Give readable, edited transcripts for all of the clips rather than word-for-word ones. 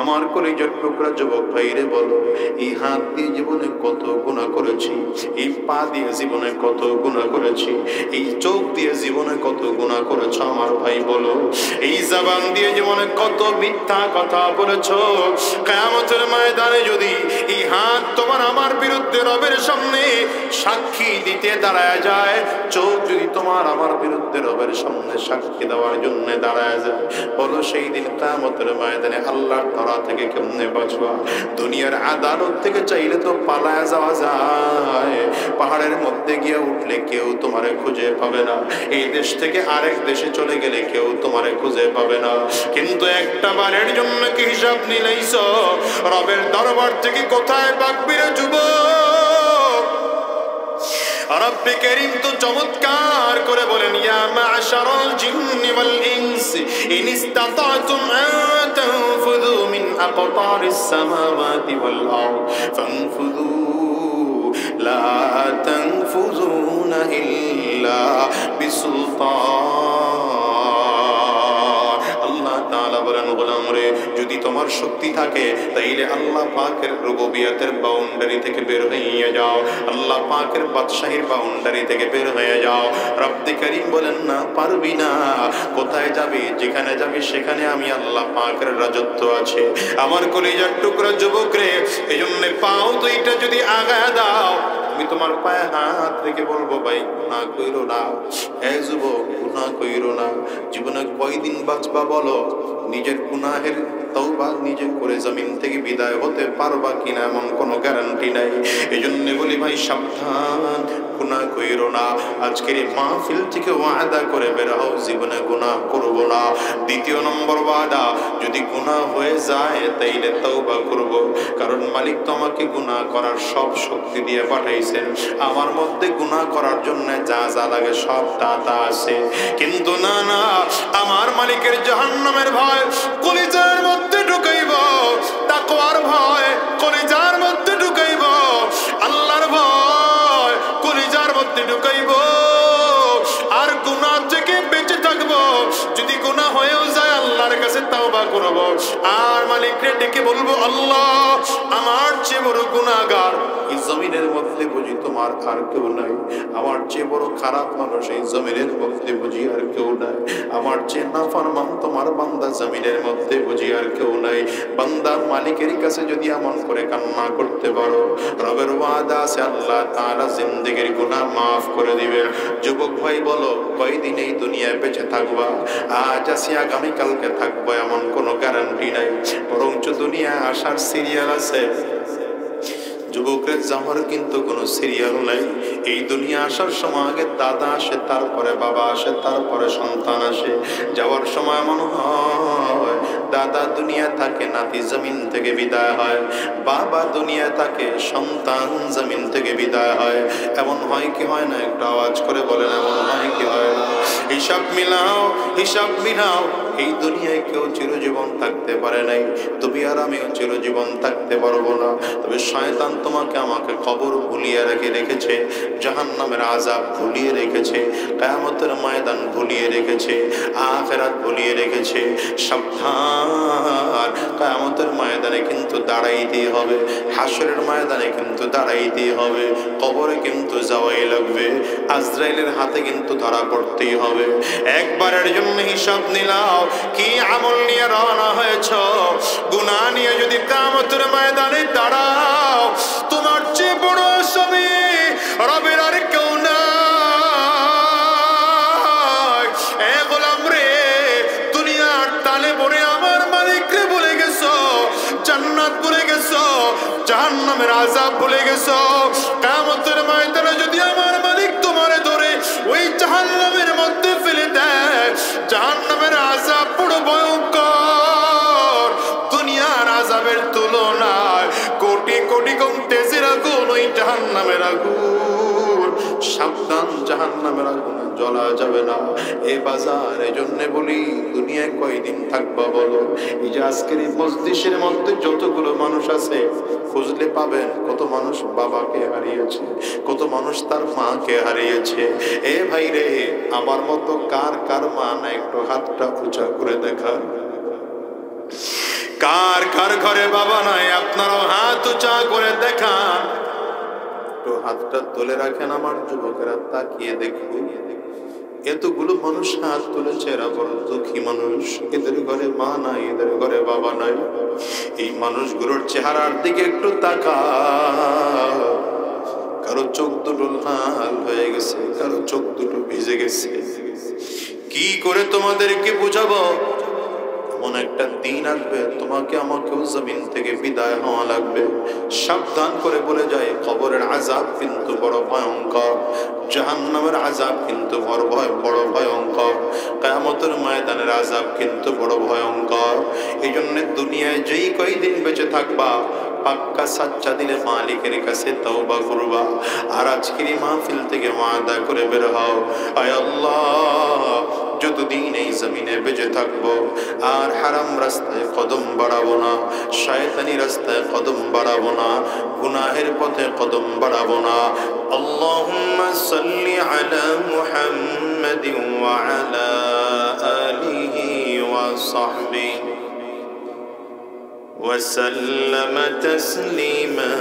আমার কলিজার টুকরা যুবক ভাইরে বলো, এই হাত দিয়ে জীবনে কত গুনাহ করেছি, এই পা দিয়ে জীবনে কত গুনাহ করেছি, এই চোখ দিয়ে জীবনে কত গুনাহ করেছো আমার ভাই বলো, এই জবান দিয়ে জীবনে কত মিথ্যা কথা বলেছো। কিয়ামতের ময়দানে যদি এই হাত তোমার আমার বিরুদ্ধে রবের সামনে সাক্ষী দিতে দাঁড়ায় যায়, চোখ যদি তোমার আমার বিরুদ্ধে রবের সামনে সাক্ষী দেওয়ার জন্য দাঁড়ায় যায়, বলো সেই দিন কিয়ামতের ময়দানে আল্লাহর ধরা থেকে কেমনে বাঁচবা? দুনিয়ার আদালত থেকে চাইলে তো পালায় যাওয়া যায়, পাহাড়ের মধ্যে গিয়ে উঠলে কেউ তোমারে খুঁজে পাবে না, এই দেশ থেকে আরেক দেশে চলে গেলে কেউ তোমারে খুঁজে পাবে না, কিন্তু একটা বারের জন্য কি হিসাব নিলাইছো? রবের দরবার থেকে কোথায় পাকবি রে যুবক? রব্বে কারীম তো চমৎকার করে বলেন, ইয়া মা'শারাল জিন্নি ওয়াল ইনসি ইন ইসতাতা'তুম আন তানফুযু মিন আকতারিস সামাওয়াতি ওয়াল আরদ ফানফুযু লা তানফুযুনা ইল্লা বিসুলতান। আল্লাহ তাআলা বলেন, গোলাম রে, যদি তোমার শক্তি থাকে তাইলে আল্লাহ পাকের রুবুবিয়তের বাউন্ডারি থেকে বের হয়ে যাও, আল্লাহ পাকের বাদশাহীর বাউন্ডারি থেকে বের হয়ে যাও। রব্বে কারীম বলেন, না পারবি না। কোথায় যাবি? যেখানে যাবি সেখানে আমি আল্লাহ পাকের রাজত্ব আছে। আমার কলিজার টুকরা যুবক রে, এজন্য পাও দুইটা যদি আগায় দাও, আমি তোমার পায়ে হাত রেখে বলবো, ভাই গুনাহ কইরো না। এই যুবক, গুনাহ কইরো না। জীবনে কয়দিন বাঁচবা বলো? নিজের গুনাহের তওবা নিজে করে জমিন থেকে বিদায় হতে পারবা কিনা এমন কোনো গ্যারান্টি নাই। এই জন্য বলি ভাই সাবধান, গুনাহ কইরো না। আজকের এই মাহফিল থেকে ওয়াদা করে বের হও, জীবনে গুনাহ করব না। দ্বিতীয় নম্বর ওয়াদা, যদি গুনাহ হয়ে যায় তাইলে তওবা করব, কারণ মালিক তো আমাকে গুনাহ করার সব শক্তি দিয়ে পাঠাইছেন। আমার মধ্যে গুনাহ করার জন্য যা যা লাগে সব তা আছে, কিন্তু না না, আমার মালিকের জাহান্নামের ভয় কলিজার মধ্যে ঢুকাইব, তাকওয়ার ভয় কলিজার মধ্যে ঢুকাইব, আল্লাহর ভয় কলিজার মধ্যে ঢুকাইব, আর গুনাহ থেকে বেঁচে থাকব। যদি গুনাহ হয়েও যায় আল্লাহর কাছে তাওবা করব, আর মালিককে ডেকে বলবো, আল্লাহ আমার চেয়ে বড় গুনাহগার এই জমিনের মধ্যে বুঝি তোমার আর কেউ নাই, আমার চেয়ে বড় খারাপ মানুষ এই জমিনের মধ্যে বুঝি আর কেউ নাই, আমার চেয়ে নাফরমান তোমার বান্দা জমিনের মধ্যে বুঝি আর কেউ নাই। বান্দা মালিকের কাছে যদি এমন করে কান্না করতে পারো, রবের ওয়াদা আছে আল্লাহ তাআলা জিন্দেগির গুনাহ মাফ করে দিবেন। যুবক ভাই বলো, কয়দিন এই দুনিয়ায় বেঁচে থাকবা? আজ আছি আগামী কালকে থাকবো এমন কোনো গ্যারান্টি নাই, বরঞ্চ দুনিয়ায় আসার সিরিয়াল আছে। যুবকের যাওয়ার কিন্তু কোনো সিরিয়াল নাই। এই দুনিয়া আসার সময় আগে দাদা আসে, তারপরে বাবা আসে, তারপরে সন্তান আসে। যাওয়ার সময় মনে হয় দাদা দুনিয়া থাকে, নাতি জমিন থেকে বিদায় হয়, বাবা দুনিয়া থাকে, সন্তান জমিন থেকে বিদায় হয়। এমন হয় কি হয় না? একটা আওয়াজ করে বলেন, এমন হয় কি হয় না? হিসাব মিলাও, হিসাব মিলাও। এই দুনিয়ায় কেউ চিরজীবন থাকতে পারে নাই, তুমি আর আমিও চিরজীবন থাকতে পারবো না। তবে শয়তান তোমাকে আমাকে কবর ভুলিয়ে রেখেছে, জাহান্নামের আযাব ভুলিয়ে রেখেছে, কিয়ামতের ময়দান ভুলিয়ে রেখেছে, আখিরাত ভুলিয়ে রেখেছে। সাবধান, কিয়ামতের ময়দানে কিন্তু দাঁড়াইতেই হবে, হাসরের ময়দানে কিন্তু দাঁড়াইতেই হবে, কবরে কিন্তু যাওয়াই লাগবে, আজরাইলের হাতে কিন্তু ধরা পড়তেই হবে। একবারের জন্য হিসাব নিলাও, কি আমল নিয়ে রওনা হয়েছ? গুনাহ নিয়ে যদি কিয়ামতের ময়দানে দাঁড়াও, তোমার চেয়ে বড় আসামি রবের আর কেউ নাই। এ গোলাম রে, দুনিয়ার টালে পড়ে আমার মালিককে ভুলে গেছো, জান্নাত ভুলে গেছো, জাহান্নামের আযাব ভুলে গেছো। কিয়ামতের ময়দানে যদি আমার মালিক তোমারে ধরে ওই জাহান্নামের মধ্যে ফেলে দেয়, জাহান্নামের আযাব বড় ভয়ঙ্কর, দুনিয়ার আযাবের তুলনায় কোটি কোটি গুণ তেজের আগুন ওই জাহান্নামের আগুন। সাবধান, জাহান্নামের আগুনে জ্বলা যাবে না। এ বাজার, এজন্য বলি, দুনিয়ায় কয়দিন থাকবা বলো? এই যে আজকের এই মজলিসের মধ্যে যতগুলো মানুষ আছে, খুঁজলে পাবেন কত মানুষ বাবাকে হারিয়েছে, কত মানুষ তার মাকে হারিয়েছে। এ ভাই রে, আমার মতো কার কার মা না? একটু হাতটা উঁচা করে দেখা। কার কার ঘরে বাবা নাই আপনারাও হাত উঁচা করে দেখান, একটু হাতটা তুলে রাখেন আমার যুবকেরা, তাকিয়ে দেখুন এতগুলো মানুষ হাত তুলেছে, এরা বড় দুঃখী মানুষ, এদের ঘরে মা নাই, এদের ঘরে বাবা নাই। এই মানুষগুলোর চেহারার দিকে একটু তাকা, কারো চোখ দুটো লাল হয়ে গেছে, কারো চোখ দুটো ভিজে গেছে। কি করে তোমাদেরকে বুঝাবো? এমন একটা দিন আসবে তোমাকে আমাকেও জমিন থেকে বিদায় হওয়া লাগবে। সাবধান করে বলে যায়, কবরের আযাব কিন্তু বড় ভয়ঙ্কর, জাহান্নামের আযাব কিন্তু বড় ভয়ঙ্কর, কিয়ামতের ময়দানের আযাব কিন্তু বড় ভয়ঙ্কর। এই জন্য দুনিয়ায় যেই কয়দিন বেঁচে থাকবা পাক্কা সাচ্চা দিলে মালিকের কাছে তওবা করবা। আর আজকের মাহফিল থেকে ওয়াদা করে বের হও, আয় আল্লাহ যতদিন এই জমিনে বেঁচে থাকবো আর হারাম রাস্তায় কদম বাড়াবো না, শয়তানি রাস্তায় কদম বাড়াবো না, গুনাহের পথে কদম বাড়াবো না। আল্লাহুম্মা সাল্লি আলা মুহাম্মাদিন ওয়া আলা আলিহি ওয়া সাহবিহি وسلم تسليما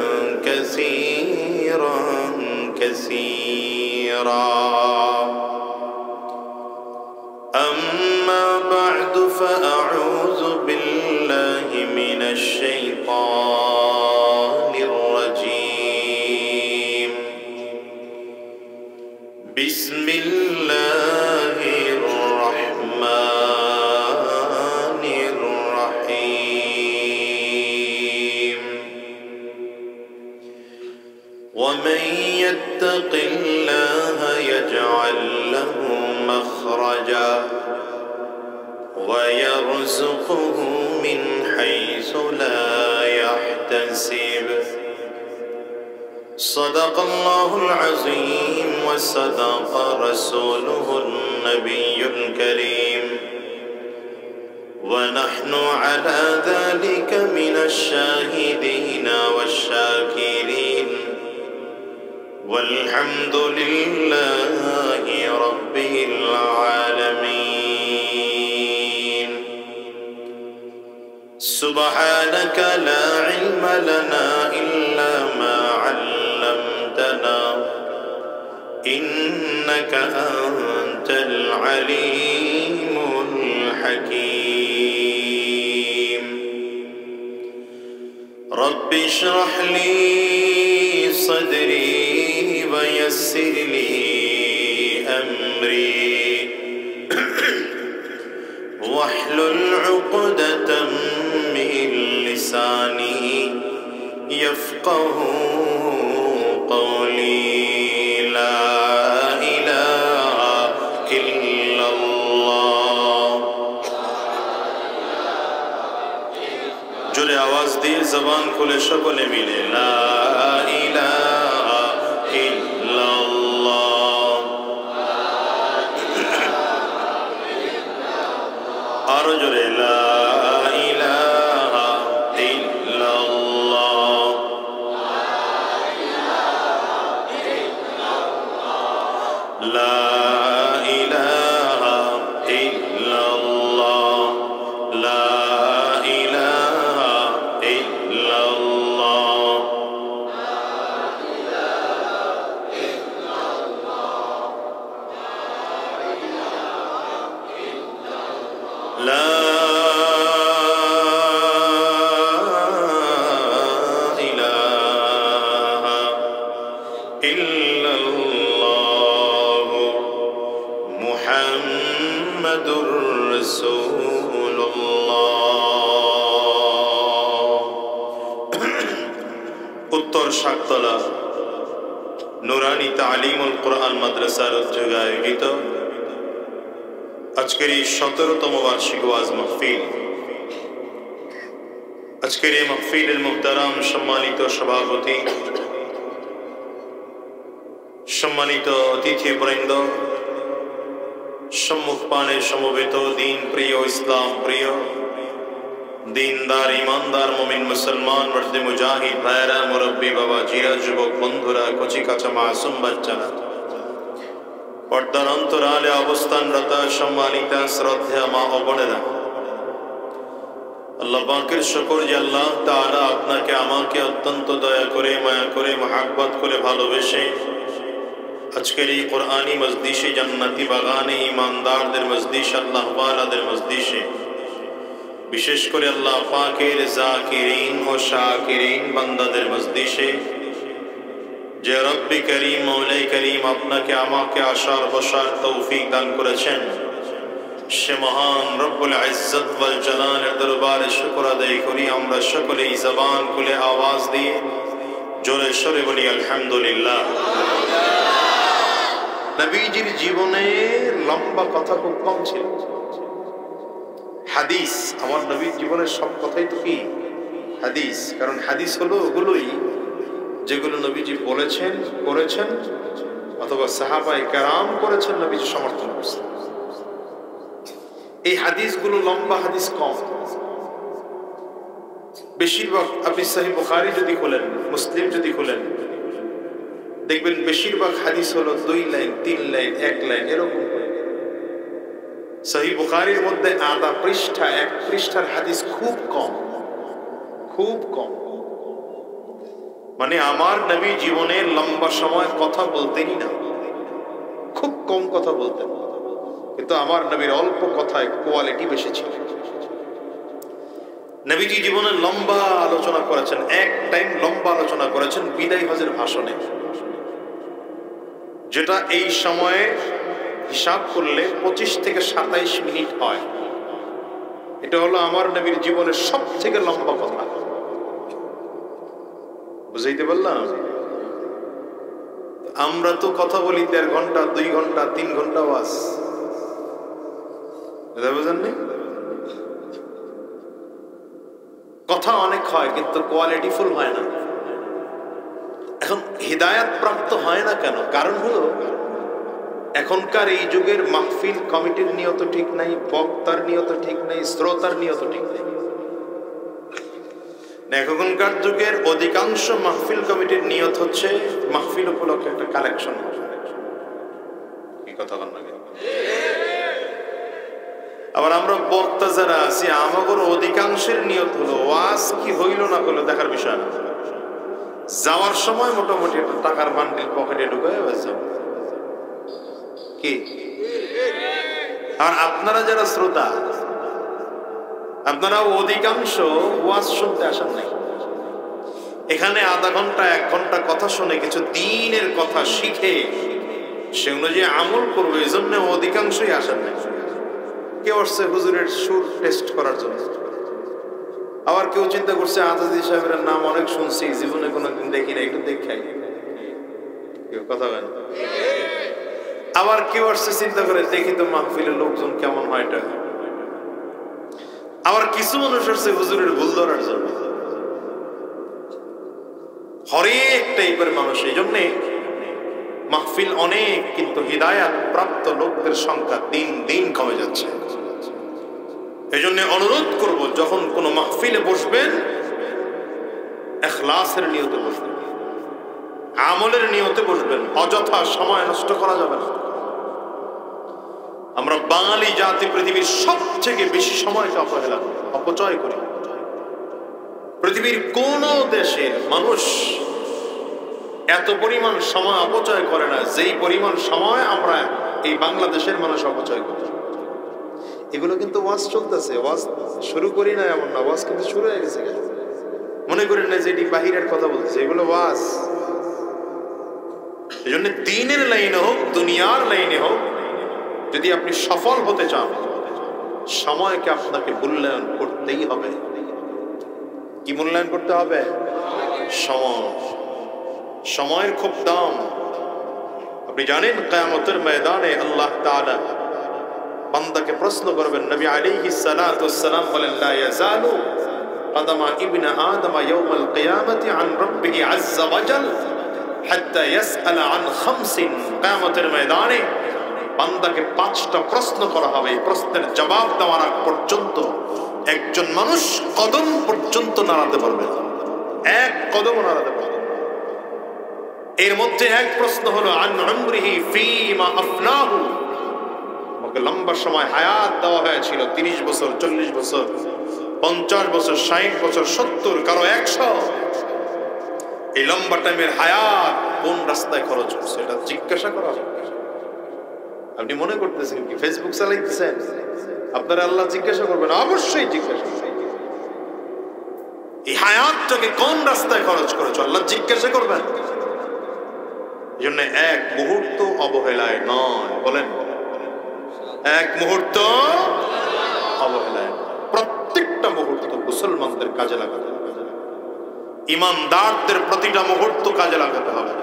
كثيرا كثيرا. أما بعد فأعوذ بالله من الشيطان الرجيم. بسم الله الرحمن الرحيم. ومن يتق الله يجعل له مخرجا ويرزقه من حيث لا يحتسب. صدق الله العظيم وصدق رسوله النبي الكريم، ونحن على ذلك من الشاهدين والشاكرين، والحمد لله رب العالمين. سبحانك لا علم لنا إلا ما علمتنا إنك أنت العليم الحكيم. رب اشرح لي صدري ويسر لي أمري واحلل عقدة من لساني يفقه قولي. لا إله إلا الله. জোরে আওয়াজ দিয়ে জবান খুলে সকলে মিলে লা ইলাহা ইল্লাল্লাহ। আরো জোরে লা ইলাহা ইল্লাল্লাহ। লা ইলাহা ইল্লাল্লাহ। লা ইলাহা ইল্লাল্লাহ। লা ইলাহা ইল্লাল্লাহ মুহাম্মাদুর রাসূলুল্লাহ। উত্তর শাকতলা নুরানি তালিমুল কোরআন মাদ্রাসার উদ্যোগে আয়োজিত আজকের এই 17তম বার্ষিক ওয়াজ মাহফিল। আজকের এই মাহফিলের মুহতারাম সম্মানিত সভাপতি, সম্মানিত অতিথিবৃন্দ, সম্মুখ পানে সমবেত দিন প্রিয়, ইসলাম প্রিয়, দিনদার ইমানদার মুমিন মুসলমান মর্দে মুজাহিদ ভাইরা, মুরব্বী বাবা জিয়া, যুবক বন্ধুরা, কচি কাঁচা মাসুম বাচ্চারা, পর্দার অন্তরালে অবস্থানরত সম্মানিতা শ্রদ্ধা মা ও বোনেরা, আল্লাহ পাকের শুকর যে আল্লাহ তাআলা আপনাকে আমাকে অত্যন্ত দয়া করে মায়া করে মহব্বত করে ভালোবেসে আজকের এই কোরআনী মজলিসে জান্নাতি বাগানে ঈমানদারদের মজলিস আল্লাহ ওয়ালাদের মজলিসে বিশেষ করে আল্লাহ পাকের জাকিরিন ও শাকিরিন বান্দাদের মজলিসে যে রব্বি করিম মৌলাই করিম আপনাকে আমাকে আসার বসার তৌফিক দান করেছেন সে মহান রব্বুল ইজ্জত ওয়াল জালালের দরবারে শুকর আদায় করি আমরা সকলেই জবান খুলে আওয়াজ দিয়ে জোরে সোরে বলি আলহামদুলিল্লাহ। নবীজির জীবনে লম্বা কথা খুব কম ছিল। হাদিস, আমার নবীর জীবনের সব কথাই তো কি হাদিস, কারণ হাদিস হলো ওগুলোই যেগুলো নবীজি বলেছেন করেছেন অথবা সাহাবায়ে কেরাম করেছেন, নবীজি সমর্থন করছেন। এই হাদিসগুলো লম্বা হাদিস কম। বেশিরভাগ আপনি সহিহ বুখারী যদি খোলেন, মুসলিম যদি খোলেন, দেখবেন বেশিরভাগ হাদিস হলো 2 লাইন 3 লাইন 1 লাইন এরকম। সহিহ বুখারীর মধ্যে আধা পৃষ্ঠা 1 পৃষ্ঠার হাদিস খুব কম, খুব কম। মানে আমার নবী জীবনে লম্বা সময় কথা বলতেনই না, খুব কম কথা বলতেন, কিন্তু আমার নবীর অল্প কথায় কোয়ালিটি বেশি ছিল। নবীজি জীবনে লম্বা আলোচনা করেছেন, এক টাইম লম্বা আলোচনা করেছেন বিদায় হজের ভাষণে, যেটা এই সময়ে হিসাব করলে 25 থেকে 27 মিনিট হয়। এটা হলো আমার নবীর জীবনের সব থেকে লম্বা কথা। বুঝাইতে পারলাম? আমরা তো কথা বলি 1.5 ঘন্টা 2 ঘন্টা 3 ঘন্টা ওয়াজ, বুঝেননি? কথা অনেক হয় কিন্তু কোয়ালিটি ফুল হয় না। এখন হিদায়াত প্রাপ্ত হয় না কেন? কারণ হলো এখনকার এই যুগের মাহফিল কমিটির নিয়ত ঠিক নাই, বক্তার নিয়ত ঠিক নাই, শ্রোতার নিয়ত ঠিক নাই। এখনকার যুগের অধিকাংশ মাহফিল কমিটির নিয়ত হচ্ছে মাহফিল উপলক্ষে একটা কালেকশন হবে। কি কথা বলেন না? আবার আমরা বক্তা যারা আছি আমাদের অধিকাংশের নিয়ত হলো ওয়াজ কি হইল না হইল দেখার বিষয় না, যাওয়ার সময় মোটামুটি একটা টাকার বান্ডিল পকেটে ঢুকায় যাব কি। আর আপনারা যারা শ্রোতা, আপনারা অধিকাংশ ওয়াজ শুনতে আসেন নাই, এখানে আধা ঘন্টা 1 ঘন্টা কথা শুনে কিছু দ্বীনের কথা শিখে সে অনুযায়ী আমল করবে, এই জন্য অধিকাংশই আসেন নাই। কেউ আসছে হুজুরের সুর টেস্ট করার জন্য, আবার কেউ চিন্তা করছে আজাদি সাহেবের নাম অনেক শুনছি, জীবনে কোনোদিন দেখি না, একটু দেখাই। কেউ কথা বলেন। আবার কেউ আসছে চিন্তা করে দেখি তো মাহফিলের লোকজন কেমন হয় এটা। আবার কিছু মানুষ আসছে হুজুরের ভুল ধরার জন্য। হরেক টাইপের মানুষ। এই জন্যে মাহফিল অনেক, কিন্তু হিদায়াত প্রাপ্ত লোকদের সংখ্যা দিন দিন কমে যাচ্ছে। এই জন্য অনুরোধ করব, যখন কোনো মাহফিলে বসবেন ইখলাসের নিয়তে বসবেন, আমলের নিয়তে বসবেন, অযথা সময় নষ্ট করা যাবে না। আমরা বাঙালি জাতি পৃথিবীর সবথেকে বেশি সময়কে অবহেলা করি, অপচয় করি। পৃথিবীর কোন দেশের মানুষ এত পরিমাণ সময় অপচয় করে না যেই পরিমাণ সময় আমরা এই বাংলাদেশের মানুষ অপচয় করি। এগুলো কিন্তু ওয়াজ চলতেছে, ওয়াজ শুরু করি না এমন না, ওয়াজ কিন্তু শুরু হয়ে গেছে। মনে করেন না যে এটি বাহিরের কথা বলতেছে, এগুলো ওয়াজ। এই জন্য দ্বীনের লাইনে হোক দুনিয়ার লাইনে হোক, যদি আপনি সফল হতে চান সময়কে আপনাকে মূল্যায়ন করতেই হবে। কি মূল্যায়ন করতে হবে? সময়ের খুব দাম। আপনি জানেন কিয়ামতের ময়দানে আল্লাহ তাআলা বান্দাকে প্রশ্ন করবেন। নবী আলাইহিস সালাতু ওয়াস সালাম বলেন, লা ইয়াজালু কদমা ইবনে আদম ইয়াউমাল কিয়ামতি আন রাব্বিহি আযজা ওয়াজাল হাত্তা ইয়াসআল আন খামসিন। কিয়ামতের ময়দানে বান্দাকে 5টা প্রশ্ন করা হবে। এই প্রশ্নের জবাব দেওয়ার আগ পর্যন্ত একজন মানুষ কদম পর্যন্ত নাড়াতে পারবে না, 1 কদম নাড়াতে পারবে। এর মধ্যে এক প্রশ্ন হলো আন উমরিহি ফীমা আফনাহু। ওকে লম্বা সময় হায়াত দেওয়া হয়েছিল, 30 বছর 40 বছর, 50 বছর, 60 বছর, 70, কারো 100। এই লম্বা টাইমের হায়াত কোন রাস্তায় খরচ করছে এটা জিজ্ঞাসা করা হবে। আপনি মনে করতেছেন কি ফেসবুক চালাইতেছেন? আপনারা আল্লাহ জিজ্ঞাসা করবেন? অবশ্যই জিজ্ঞাসা করবেন। এই হায়াতটাকে কোন রাস্তায় খরচ করেছো আল্লাহ জিজ্ঞাসা করবেন। এই জন্য এক মুহূর্ত অবহেলায় নয়, বলেন এক মুহূর্ত অবহেলায়, প্রত্যেকটা মুহূর্ত মুসলমানদের কাজে লাগাতে হবে, ইমানদারদের প্রতিটা মুহূর্ত কাজে লাগাতে হবে।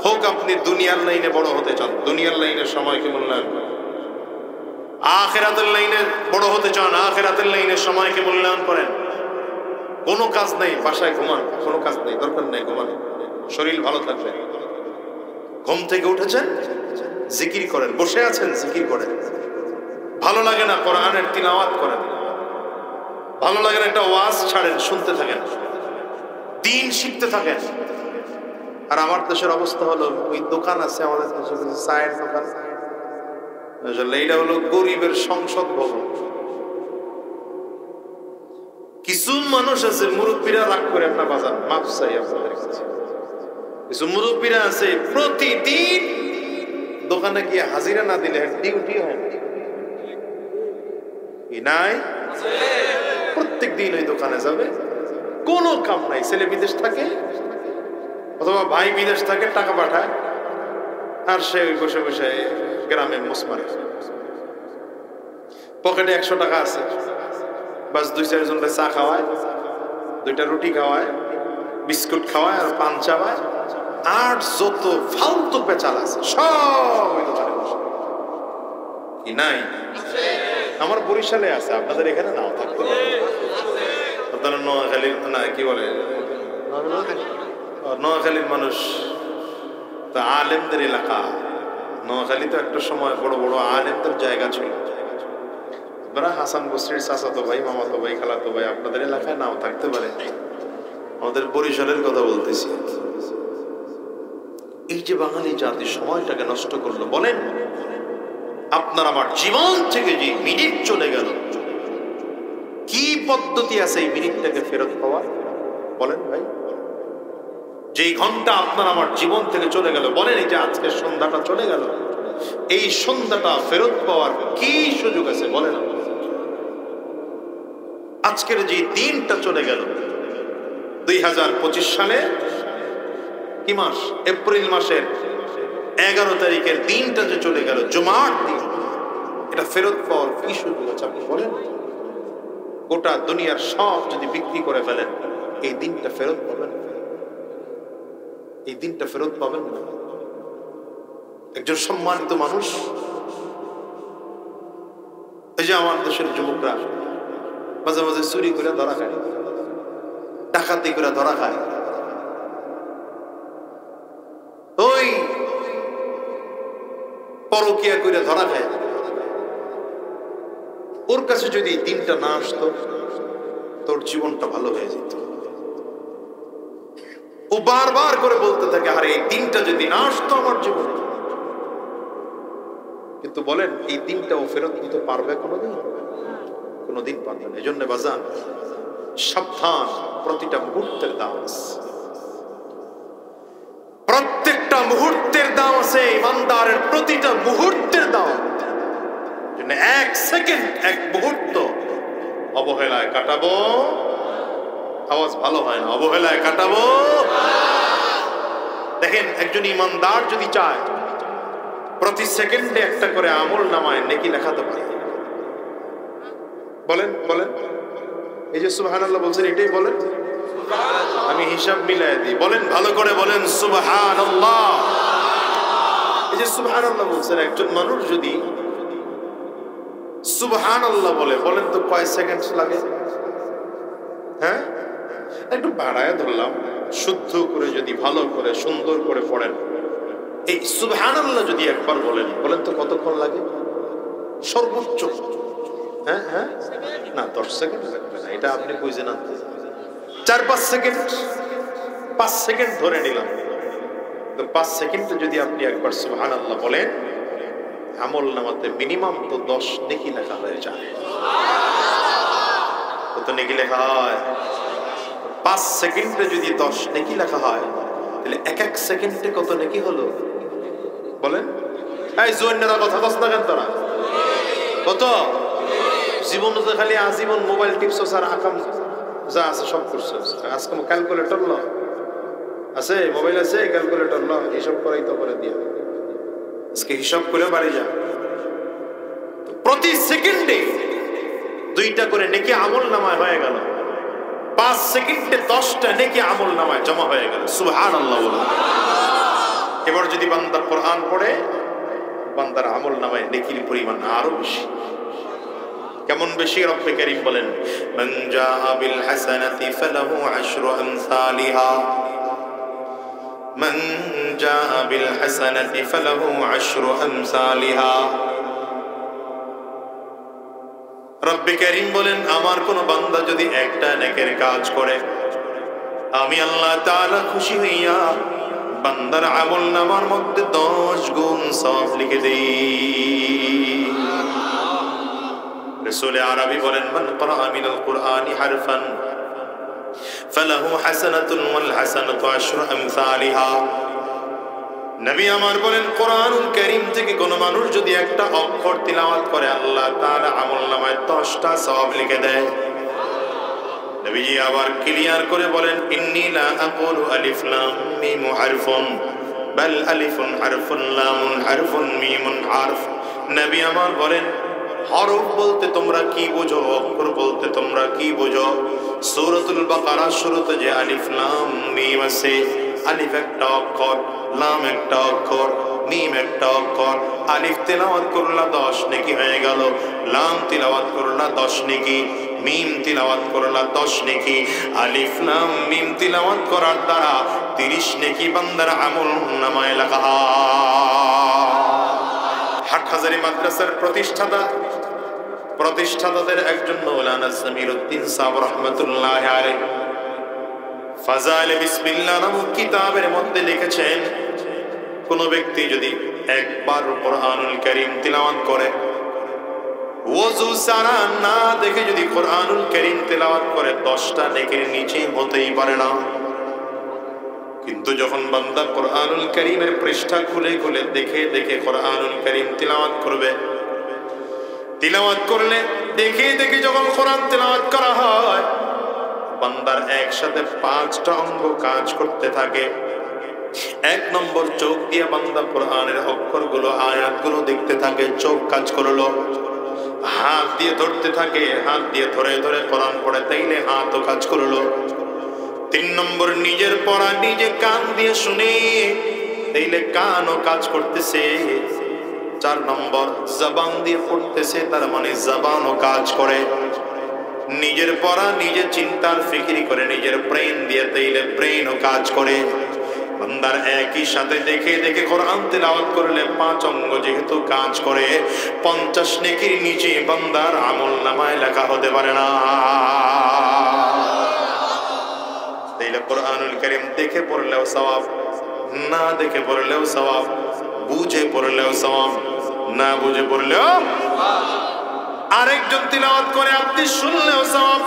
হোক আপনি দুনিয়ার লাইনে বড় হতে চান, দুনিয়ার লাইনের সময়কে মূল্যায়ন করেন। আখিরাতের লাইনে বড় হতে চান, আখিরাতের লাইনের সময়কে মূল্যায়ন করেন। কোনো কাজ নেই, বাসায় ঘুমান, কোনো কাজ নেই, দরকার নেই ঘুমান, শরীর ভালো থাকবে। ঘুম থেকে উঠেছেন জিকির করেন, বসে আছেন জিকির করেন, ভালো লাগে না কোরআনের তিলাওয়াত করেন, ভালো লাগে না একটা ওয়াজ ছাড়েন, শুনতে থাকেন, দিন শিখতে থাকেন। আর আমার দেশের অবস্থা হলো, ওই দোকান আছে আমাদের দেশে, চায়ের দোকান, এইটা হলো গরিবের সংসদ ভবন। কিছু মানুষ আছে মুরব্বীরা রাগ করে আপনার বাজার মাপ চাই আপনাদের কাছে। কিছু মুরব্বীরা আছে প্রতিদিন দোকানে গিয়ে হাজিরা না দিলে ডিউটি হয় না, নাই প্রত্যেক দিন ওই দোকানে যাবে, কোনো কাম নাই। ছেলে বিদেশ থাকে অথবা ভাই বিদেশ থাকে, টাকা পাঠায়, আর সে ওই বসে বসে গ্রামে মোস মারে। পকেটে 100 টাকা আছে, বাস 2-4 জনকে চা খাওয়ায়, 2টা রুটি খাওয়ায়, বিস্কুট খাওয়ায়, আর পান চাওয়ায়, আর যত ফালতু পেঁচাল আছে সব ওই দোকানে বসে। কি নাই? আমার বরিশালে আছে, আপনাদের এখানে নাও থাকতে পারে। আপনারা নোয়াখালীর না কি বলে, নোয়াখালীর মানুষ তো আলেমদের এলাকা। নোয়াখালী তো একটা সময় বড় বড় আলেমদের জায়গা ছিল। আপনারা হাসান বসরির চাচাতো ভাই, মামাতো ভাই, খালাতো ভাই আপনাদের এলাকায় নাও থাকতে পারে। আমাদের বরিশালের কথা বলতেছি। এই যে বাঙালি জাতি সময়টাকে নষ্ট করলো, বলেন আপনার আমার জীবন থেকে যে মিনিট চলে গেল, কি পদ্ধতি আছে এই মিনিটটাকে ফেরত পাওয়ার? বলেন ভাই, যেই ঘন্টা আপনার আমার জীবন থেকে চলে গেল, বলেন এই যে আজকের সন্ধ্যাটা চলে গেল, এই সন্ধ্যাটা ফেরত পাওয়ার কি সুযোগ আছে? বলেন আজকের যে দিনটা চলে গেল, 2025 সালে কি মাস? এপ্রিল মাসের 11 তারিখের দিনটা যে চলে গেল, জুমার দিন, এটা ফেরত পাওয়ার কি সুযোগ আছে? আপনি বলেন। গোটা দুনিয়ার সব যদি বিক্রি করে ফেলেন, এই দিনটা ফেরত পাবেন? এই দিনটা ফেরত পাবেন না। একজন সম্মানিত মানুষ, এই যে আমার দেশের যুবকরা মাঝে মাঝে চুরি করে ধরা খায়, ডাকাতি করে ধরা খায়, ওই পরকিয়া করে ধরা খায়। ওর কাছে যদি এই দিনটা না আসতো, তোর জীবনটা ভালো হয়ে যেত। ও বারবার করে বলতে থাকে, আরে এই দিনটা যদি না আসতো আমার জীবনে। কিন্তু বলেন এই দিনটা ও ফেরত দিতে পারবে কোনোদিন? কোনোদিন পারবে না। এই জন্য বাজান সাবধান, প্রতিটা মুহূর্তের দাম আছে, প্রত্যেকটা মুহূর্তের দাম আছে। ইমানদারের প্রতিটা মুহূর্তের দাম। জন্য 1 সেকেন্ড, 1 মুহূর্ত অবহেলায় কাটাবো, আওয়াজ ভালো হয় না, অবহেলায় কাটাবো। দেখেন একজন ইমানদার যদি চায় প্রতি সেকেন্ডে একটা করে আমল নামায় নেকি লেখাতে পারে। বলেন বলেন, এই যে সুবহানাল্লাহ বলছেন, এটাই বলেন, আমি হিসাব মিলাই দিই। বলেন ভালো করে, বলেন সুবহানাল্লাহ। এই যে সুবহানাল্লাহ বলছেন, একজন মানুষ যদি সুবহানাল্লাহ বলে, বলেন তো কয় সেকেন্ড লাগে? হ্যাঁ, একটু বাড়ায় ধরলাম, শুদ্ধ করে যদি ভালো করে সুন্দর করে পড়েন, এই সুবহানাল্লাহ যদি একবার বলেন, বলেন তো কতক্ষণ লাগে সর্বোচ্চ? হ্যাঁ হ্যাঁ, না 10 সেকেন্ড লাগবে না, এটা আপনি বুঝে না, 4-5 সেকেন্ড, 5 সেকেন্ড ধরে নিলাম। তো 5 সেকেন্ডে যদি আপনি একবার সুবহানাল্লাহ বলেন, আমল নামাতে মিনিমাম তো 10 নেকি লেখা হয়ে যায়। কত নেকি লেখা হয়? 5 সেকেন্ডে যদি 10 নেকি লেখা হয়, তাহলে এক এক সেকেন্ডে কত নেকি হলো বলেন? এই জোয়ানরা কথা কস না কেন তোরা? কত? জীবন তো খালি আজীবন মোবাইল টিপছস আর আকাম যা আছে সব করছস। আজকে ক্যালকুলেটর ল আছে, মোবাইল আছে, ক্যালকুলেটর ল, হিসাব করাই তো করে দিয়া। আজকে হিসাব করে বাড়ি যা। প্রতি সেকেন্ডে 2টা করে নেকি আমল নামায় হয়ে গেল। 5 সেকেন্ডে 10টা নেকি আমল নামায় জমা হয়ে গেল। সুবহানাল্লাহ বলুন। এবার যদি বান্দা কোরআন পড়ে, বান্দার আমল নামায় নেকির পরিমাণ আরো বেশি। কেমন বেশি? রব্বে কারীম বলেন, মান জাআ বিল হাসানাতি ফালাহু আশরু আমসালিহা, মান জাআ বিল হাসানাতি ফালাহু আশরু আমসালিহা। রব্বে কারীম বলেন, আমার কোন বান্দা যদি একটা নেকের কাজ করে, আমি আল্লাহ তাআলা খুশি হইয়া বান্দার আমল নামার মধ্যে 10 গুণ সওয়াব লিখে দেই। রাসূল আরবি বলেন, মান ক্বারা মিনাল কুরআনি হারফান ফালাহু হাসানাতুন ওয়াল হাসানাতু আশরু আমসালিহা। নবী আমার বলেন, কোরআনুল কারীম থেকে কোন মানুষ যদি একটা অক্ষর তিলাওয়াত করে, আল্লাহ তাআলা আমলনামায় 10টা সওয়াব লিখে দেয়। নবীজি আবার ক্লিয়ার করে বলেন, ইন্নী লা আকুলু আলিফ লাম মিম হারফুন বাল আলিফুন হারফুন লামুন হারফুন মিমুন হারফ। নবী আমার বলেন, হরফ বলতে তোমরা কি বোঝো, অক্ষর বলতে তোমরা কি বোঝো? সূরাতুল বাকারা শুরুতে যে আলিফ লাম মিম আছে, আলিফ একটা অক্ষর, লাম একটা অক্ষর, মিম একটা অক্ষর। আলিফ তিলাওয়াত করলা 10 নেকি হয়ে গেল, লাম তিলাওয়াত করলা 10 নেকি, মিম তিলাওয়াত করলা 10 নেকি। আলিফ লাম মিম তিলাওয়াত করার দ্বারা 30 নেকি বান্দার আমল নামায় লেখা হয়। হাটহাজারী মাদ্রাসার প্রতিষ্ঠাতাদের একজন মাওলানা সামিরউদ্দিন সাহেব রাহমাতুল্লাহি আলাইহি ফাজাইলে বিসমিল্লাহ নামক কিতাবের মধ্যে লিখেছেন, কোন ব্যক্তি যদি একবার কোরআনুল কারীম তিলাওয়াত করে, ওযু সারা না দেখে যদি কোরআনুল কারীম তিলাওয়াত করে, 10টা নেকির নিচে হতেই পারে না। কিন্তু যখন বান্দা কোরআনুল কারীমের পৃষ্ঠা খুলে খুলে দেখে দেখে কোরআনুল কারীম তিলাওয়াত করবে, তিলাওয়াত করলে দেখে দেখে যখন কোরআন তিলাওয়াত করা হয়, বান্দার একসাথে 5টা অঙ্গ কাজ করতে থাকে। 1 নম্বর, চোখ দিয়ে বান্দা কোরআনের অক্ষরগুলো, আয়াতগুলো দেখতে থাকে, চোখ কাজ করলো। হাত দিয়ে ধরতে থাকে, হাত দিয়ে ধরে ধরে কোরআন পড়ে, তাইলে হাতও কাজ করলো। 3 নম্বর, নিজের পড়া নিজে কান দিয়ে শুনে, তাইলে কানও কাজ করতেছে। 4 নম্বর, জবান দিয়ে পড়তেছে, তার মানে জবানও কাজ করে। নিজের পড়া নিজে চিন্তার ফিকিরি করে নিজের ব্রেন দিয়ে, তাইলে ব্রেনও কাজ করে। বান্দার একই সাথে দেখে দেখে কোরআন তিলাওয়াত করলে 5 অঙ্গ যেহেতু কাজ করে, 50 নেকির নিচে বান্দার আমল নামায় লেখা হতে পারে না। তাইলে কোরআনুল কারীম দেখে পড়লেও সওয়াব, না দেখে পড়লেও সওয়াব, বুঝে পড়লেও সওয়াব, না বুঝে পড়লেও। আরেকজন তিলাওয়াত করে আপনি শুনলেও সওয়াব।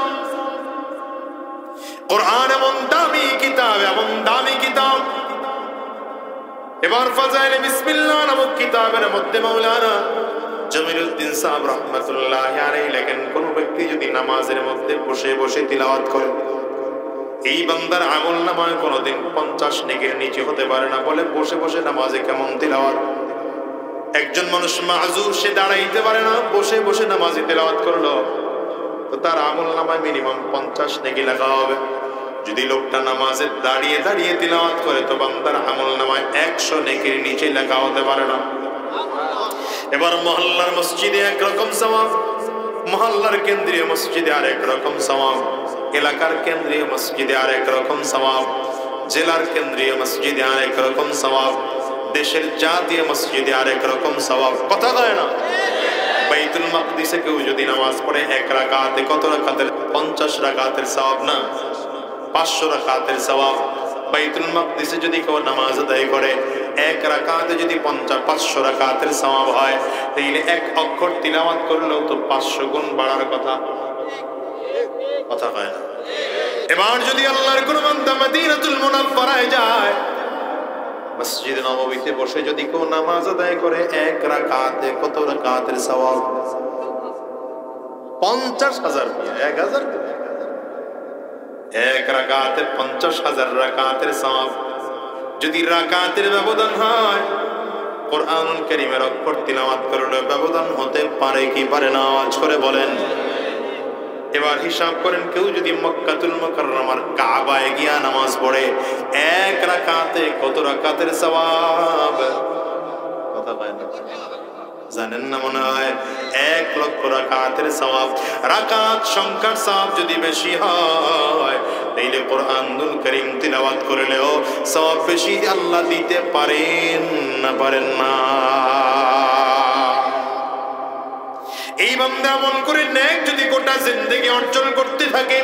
কোরআন এমন দামি কিতাব, এমন দামি কিতাব। এবার ফাজাইলে বিসমিল্লাহ নামক কিতাবের মধ্যে মাওলানা জামিলউদ্দিন সাহেব রাহমাতুল্লাহি আলাইহি লেখেন, কোন ব্যক্তি যদি নামাজের মধ্যে বসে বসে তিলাওয়াত করে, এই বান্দার আমল নামায় কোনোদিন 50 নেকির নিচে হতে পারে না। বলে বসে বসে নামাজে কেমন তিলাওয়াত? একজন মানুষ মাযুর, সে দাঁড়াইতে পারে না, বসে বসে নামাজে তিলাওয়াত করলো, তো তার আমল নামায় মিনিমাম 50 নেকি লেখা হবে। যদি লোকটা নামাজে দাঁড়িয়ে দাঁড়িয়ে তিলাওয়াত করে, তো বান্দার আমল নামায় 100 নেকির নিচে লেখা হতে পারে না। এবার মহল্লার মসজিদে একরকম সওয়াব, মহল্লার কেন্দ্রীয় মসজিদে আরেক রকম সওয়াব, এলাকার কেন্দ্রীয় মসজিদে আরেক রকম সওয়াব, জেলার কেন্দ্রীয় মসজিদে আরেক রকম সওয়াব, দেশের জাতীয় মসজিদে আরেক রকম সওয়াব। কথা কয় না? বাইতুল মাকদিসে কেউ যদি নামাজ পড়ে 1 রাকাতে, কত রাকাতের? 50 রাকাতের সওয়াব না, 500 রাকাতের সওয়াব। বাইতুল মাকদিসে যদি কেউ নামাজ আদায় করে 1 রাকাতে যদি 500 রাকাতের সওয়াব হয়, তাহলে 1 অক্ষর তিলাওয়াত করলেও তো 500 গুণ বাড়ার কথা। কথা কয় না। এবার যদি আল্লাহর কোন বান্দা মদিনাতুল মুনাওয়ারায় যায়, মসজিদ নববীতে বসে যদি কেউ নামাজ আদায় করে, এক রাকাতে কত রাকাতের সওয়াব? 50,000। 1000 এক রাকাতে 50,000 রাকাতের সওয়াব। যদি রাকাতের ব্যবধান হয়, কোরআনুল কারীমের অক্ষর তিলাওয়াত করলে ব্যবধান হতে পারে কি পারে না? আওয়াজ করে বলেন। এবার হিসাব করেন, কেউ যদি মক্কাতুল মুকাররমার কাবায় গিয়া নামাজ পড়ে, এক রাকাতে কত রাকাতের সওয়াব? কথা বলেন না, জানেন না মনে হয়? 1,00,000 রাকাতের সওয়াব। রাকাত সংখ্যার সওয়াব যদি বেশি হয়, তাইলে কোরআনুল কারীম তিলাওয়াত করলেও সওয়াব বেশি আল্লাহ দিতে পারেন না? পারেন না? এই বান্দা এমন করে নেক যদি গোটা জিন্দেগি অর্জন করতে থাকে,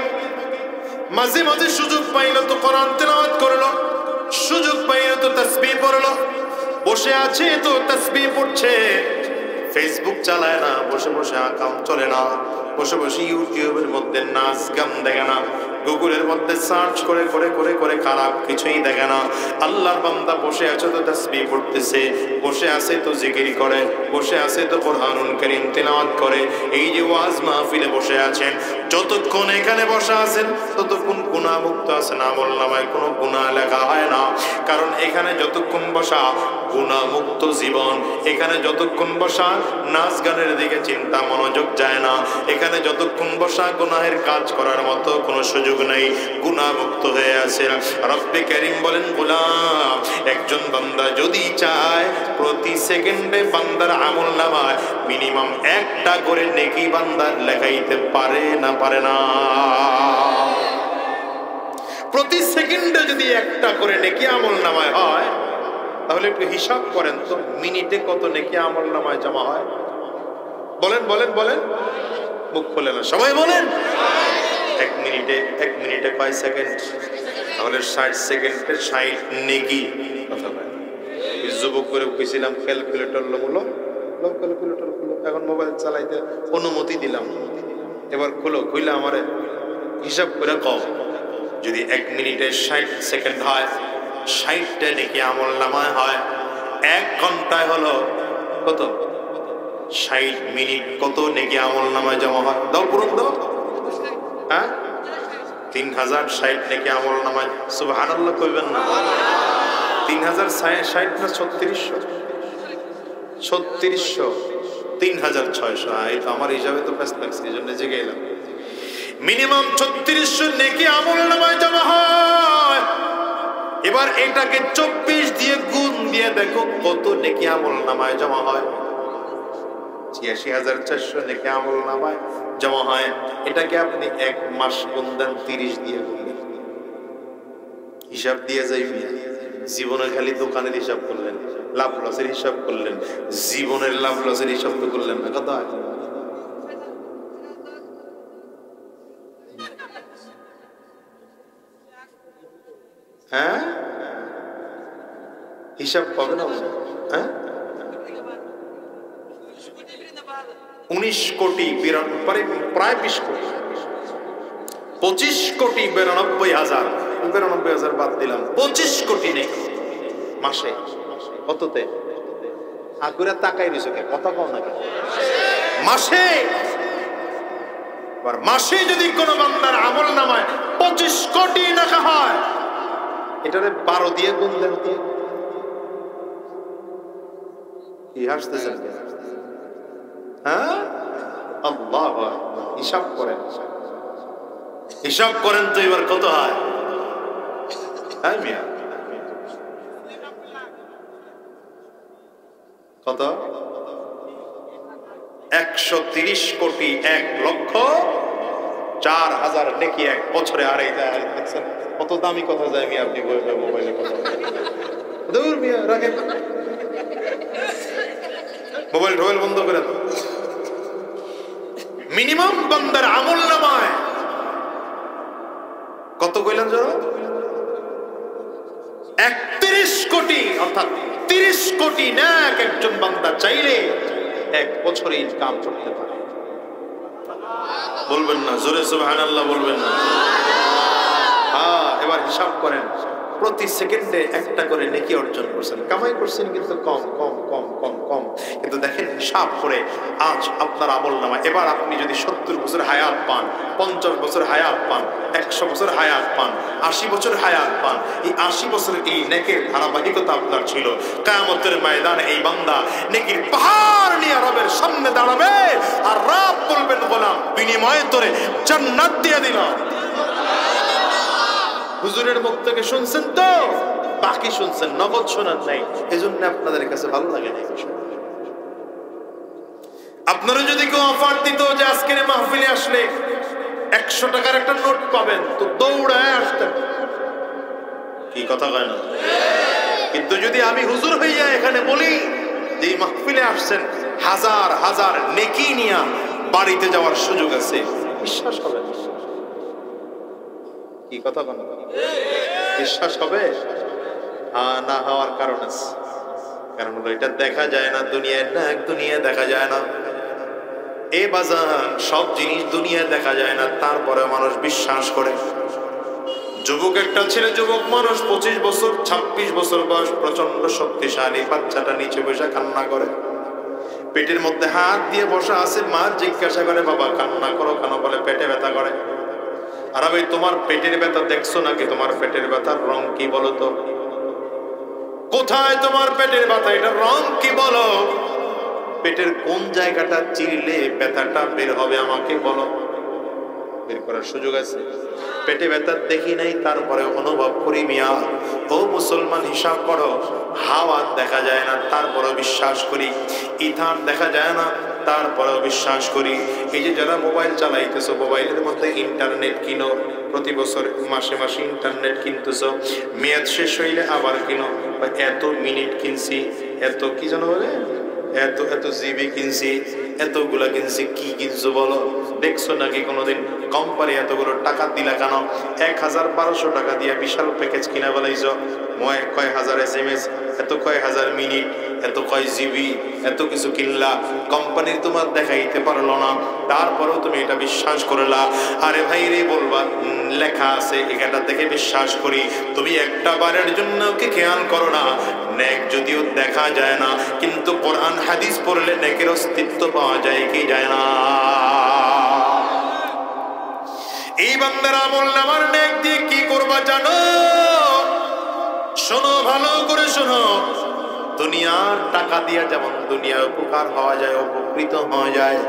মাঝে মাঝে সুযোগ পাইলো তো কোরআন তেলাওয়াত করলো, সুযোগ পাইলো তো তাসবিহ পড়লো, বসে আছে তো তাসবিহ পড়ছে, ফেসবুক চালায় না, বসে বসে আকাম চলে না, বসে বসে ইউটিউবের মধ্যে নাচ গান দেখে না, গুগলের মধ্যে সার্চ করে করে করে করে খারাপ কিছুই দেখে না। আল্লাহর বান্দা বসে আছে তো তাসবিহ পড়তেছে, বসে আছে তো জিকির করে, বসে আছে তো কোরআনুল কারীম তিলাওয়াত করে। এই যে ওয়াজ মাহফিলে বসে আছেন, যতক্ষণ এখানে বসে আছেন ততক্ষণ গুনাহ মুক্ত আছেন, আমলনামায় কোনো গুনাহ লেখা হয় না। কারণ এখানে যতক্ষণ বসা গুনাহ মুক্ত জীবন, এখানে যতক্ষণ বসা নাচ গানের দিকে চিন্তা মনোযোগ যায় না, এখানে যতক্ষণ বসা গুনাহের কাজ করার মতো কোনো সুযোগ নেই, গুনাহ মুক্ত হয়ে আছে। রব্বে কারীম বলেন, গোলাম, একজন বান্দা যদি চায় প্রতি সেকেন্ডে বান্দার আমলনামায় মিনিমাম একটা করে নেকি বান্দার লেখাইতে পারে না? পারে না? প্রতি সেকেন্ডে যদি একটা করে নেকি আমলনামায় হয়, তাহলে একটু হিসাব করেন তো মিনিটে কত নেকি আমলনামায় জমা হয়? বলেন বলেন বলেন, মুখ খুলে না, সবাই বলেন। এক মিনিটে কয় সেকেন্ড? তাহলে 60 সেকেন্ডে 60 নেকি। কথা বলেন। যুবক করে কইছিলাম ক্যালকুলেটর ক্যালকুলেটর খুলো, এখন মোবাইল চালাইতে অনুমতি দিলাম, এবার খুলে আমারে হিসাব করে কও, যদি 1 মিনিটে 60 সেকেন্ড হয়, 60টা নেকি আমলনামায় হয়, 1 ঘন্টায় হলো কত? 60 মিনিট কত নেকি আমলনামায় জমা হয়? দাও পূরণ দাও। হ্যাঁ, 3060 নেকি আমলনামায়। সুবহানাল্লাহ কইবেন না? 3060 না 3600? 3600, 3600, এই তো আমার হিসাবে তো ফেস লাগছে, এই জন্য জেগে এলাম। মিনিমাম 3600 নেকি আমলনামায় জমা হয়। এবার এটাকে 24 দিয়ে গুণ দিয়ে দেখো কত নেকি আমলনামায় জমা হয়। ৮৬,৪০০ নেকি আমলনামায় জমা হয়। এটাকে আপনি 1 মাস গুণ দেন, 30 দিয়ে গুণ দেন, হিসাব দিয়ে যাইবি। জীবনে খালি দোকানের হিসাব করলেন, লাভ লসের হিসাব করলেন, জীবনের লাভ লসের হিসাব তো করলেন না। কথা হ্যাঁ, হিসাব পাবে না? হ্যাঁ, 19 কোটি প্রায় 20 কোটি, 25,92,000 বাদ দিলাম, 25 কোটি নেই মাসে। কততে? আগুরা তাকাই দিছো কে? কথা কও না কেন? মাসে। মাসে যদি কোন বান্দার আমলনামায় 25 কোটি টাকা হয়, এটারে 12 দিয়ে গুণ দেন তো। কি হাসতেছেন? হ্যাঁ, আল্লাহু আকবার। হিসাব করেন তো এবার কত হয়? হ্যাঁ মিয়া, কত? 130 কোটি 1,04,000 নেকি 1 বছরে। আর এই দেখছেন কত দামি কথা যায় মিয়া, আপনি মোবাইলে কথা দূর মিয়া, রাখেন মোবাইল বন্ধ করে দাও। মিনিমাম বান্দার আমলনামায় কত কইলেন যারা? 31 কোটি, অর্থাৎ 30 কোটি নেক একজন বান্দা চাইলে 1 বছরে ইনকাম করতে পারে। বলবেন না, জোরে সুবহানাল্লাহ বলবেন না। হ্যাঁ, এবার হিসাব করেন, প্রতি সেকেন্ডে একটা করে নেকি অর্জন করছেন, কামাই করছেন কিন্তু কম কম কম কম কম। কিন্তু দেখেন হিসাব করে আজ আপনার আমল নামা, এবার আপনি যদি 70 বছর হায়াত পান, 50 বছর হায়াত পান, 100 বছর হায়াত পান, 80 বছর হায়াত পান, এই 80 বছর এই নেকের ধারাবাহিকতা আপনার ছিল, কিয়ামতের ময়দানে এই বান্দা নেকির পাহাড় নিয়ে রবের সামনে দাঁড়াবে, আর রব বলবেন গোলাম বিনিময়ে তোরে জান্নাত দিয়ে দিলাম। হুজুরের মুখ থেকে শুনছেন তো, বাকি শুনছেন, নগদ শোনার নাই, এজন্য আপনাদের কাছে ভালো লাগে না। আপনারা যদি কেউ অফার দিত যে আজকের মাহফিলে আসলে 100 টাকার একটা নোট পাবেন, তো দৌড়ায় আসতেন। কি কথা কয় না? কিন্তু যদি আমি হুজুর হইয়া এখানে বলি যে এই মাহফিলে আসছেন, হাজার হাজার নেকি নিয়া বাড়িতে যাওয়ার সুযোগ আছে, বিশ্বাস হবে না। কি কথা বলেন? বিশ্বাস হবে? হ্যাঁ, না হওয়ার কারণ আছে। কারণ হলো এটা দেখা যায় না, দুনিয়ায় না, দুনিয়া দেখা যায় না। এ বাজার সব জিনিস দুনিয়া দেখা যায় না, তারপরে মানুষ বিশ্বাস করে। যুবক একটা ছেলে, যুবক মানুষ, 25 বছর 26 বছর বয়স, প্রচন্ড শক্তিশালী, বাচ্চাটা নিচে বসে কান্না করে, পেটের মধ্যে হাত দিয়ে বসা আছে। মা জিজ্ঞাসা করে, বাবা কান্না করো কেন? বলে পেটে ব্যথা করে। আর ভাই, তোমার পেটের ব্যথা দেখছো নাকি? তোমার পেটের ব্যথার রং কি বলো তো? কোথায় তোমার পেটের ব্যথা, এটার রং কি বলো? পেটের কোন জায়গাটা চিরলে ব্যথাটা বের হবে আমাকে বলো। বের করার সুযোগ আছে? পেটে ব্যথা দেখি নাই, তারপরে অনুভব করি। মিয়া ও মুসলমান, হিসাব করো, হাওয়া দেখা যায় না, তারপরে বিশ্বাস করি। ইথান দেখা যায় না, তারপরেও বিশ্বাস করি। এই যে যারা মোবাইল চালাইতেছো, মোবাইলের মধ্যে ইন্টারনেট কিনো, প্রতি বছর মাসে মাসে ইন্টারনেট কিনতেছো, মেয়াদ শেষ হইলে আবার কিনো। এত মিনিট কিনছি, এত কি জানো বলে, এত এত জিবি কিনছি, এতগুলা কিনছি। কি কিনছো বলো? দেখছো নাকি কোনোদিন? কোম্পানি এতগুলো টাকা দিলা কেন? 1000-1200 টাকা দিয়ে বিশাল প্যাকেজ কিনা বলাইছো। কয় হাজার SMS, এত কয় হাজার মিনিট, এত কয় জিবি, এত কিছু কিনলা, কোম্পানির তোমার দেখাইতে পারলো না, তারপরেও তুমি এটা বিশ্বাস করলা। আরে ভাই রে, বলবা লেখা আছে এখানটা দেখে বিশ্বাস করি। তুমি একটা বারের জন্য কি খেয়াল করো না? নেক যদিও দেখা যায় না, কিন্তু কোরআন হাদিস পড়লে নেকের অস্তিত্ব পাওয়া যায় কি যায় না? এই বান্দার আমল নামার নেক দিয়ে কি করবা জানো? শোনো, ভালো করে শোনো। দুনিয়ার টাকা দিয়ে যেমন দুনিয়ার উপকার হওয়া যায়, উপকৃত হওয়া যায়,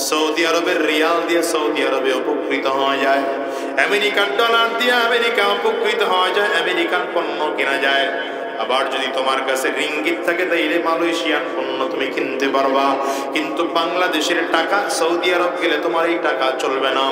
সৌদি আরবের রিয়াল দিয়ে সৌদি আরবে উপকৃত হওয়া যায়, আমেরিকান ডলার দিয়ে আমেরিকা উপকৃত হওয়া যায়, আমেরিকান পণ্য কেনা যায়। আবার যদি তোমার কাছে রিঙ্গিত থাকে তাইলে মালয়েশিয়ান পণ্য তুমি কিনতে পারবা। কিন্তু বাংলাদেশের টাকা, সৌদি আরব গেলে তোমার এই টাকা চলবে না,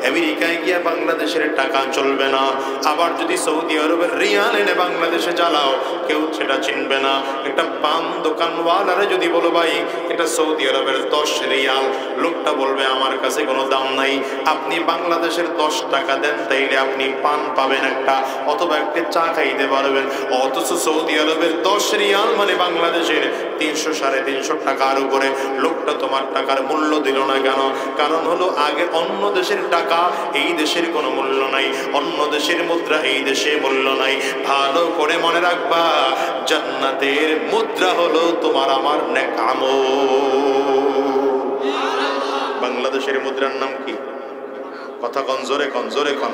আমেরিকায় গিয়ে বাংলাদেশের টাকা চলবে না। আবার যদি সৌদি আরবের রিয়াল এনে বাংলাদেশে চালাও, কেউ সেটা চিনবে না। একটা পান দোকানওয়ালারে যদি বলো ভাই এটা সৌদি আরবের 10 রিয়াল, লোকটা বলবে আমার কাছে কোনো দাম নাই। আপনি বাংলাদেশের 10 টাকা দেন, তাইলে আপনি পান পাবেন একটা, অথবা একটা চা খাইতে পারবেন। অথচ সৌদি আরবের 10 রিয়াল মানে বাংলাদেশের 300-350 টাকার উপরে। লোকটা তোমার টাকার মূল্য দিল না কেন? কারণ হলো আগে অন্য দেশের টাকা এই দেশের কোনো মূল্য নাই, অন্য দেশের মুদ্রা এই দেশে মূল্য নাই। ভালো করে মনে রাখবা, জান্নাতের মুদ্রা হলো তোমার আমার নেক আমল। বাংলাদেশের মুদ্রার নাম কি? কথা কন, জোরে কন, জোরে কন।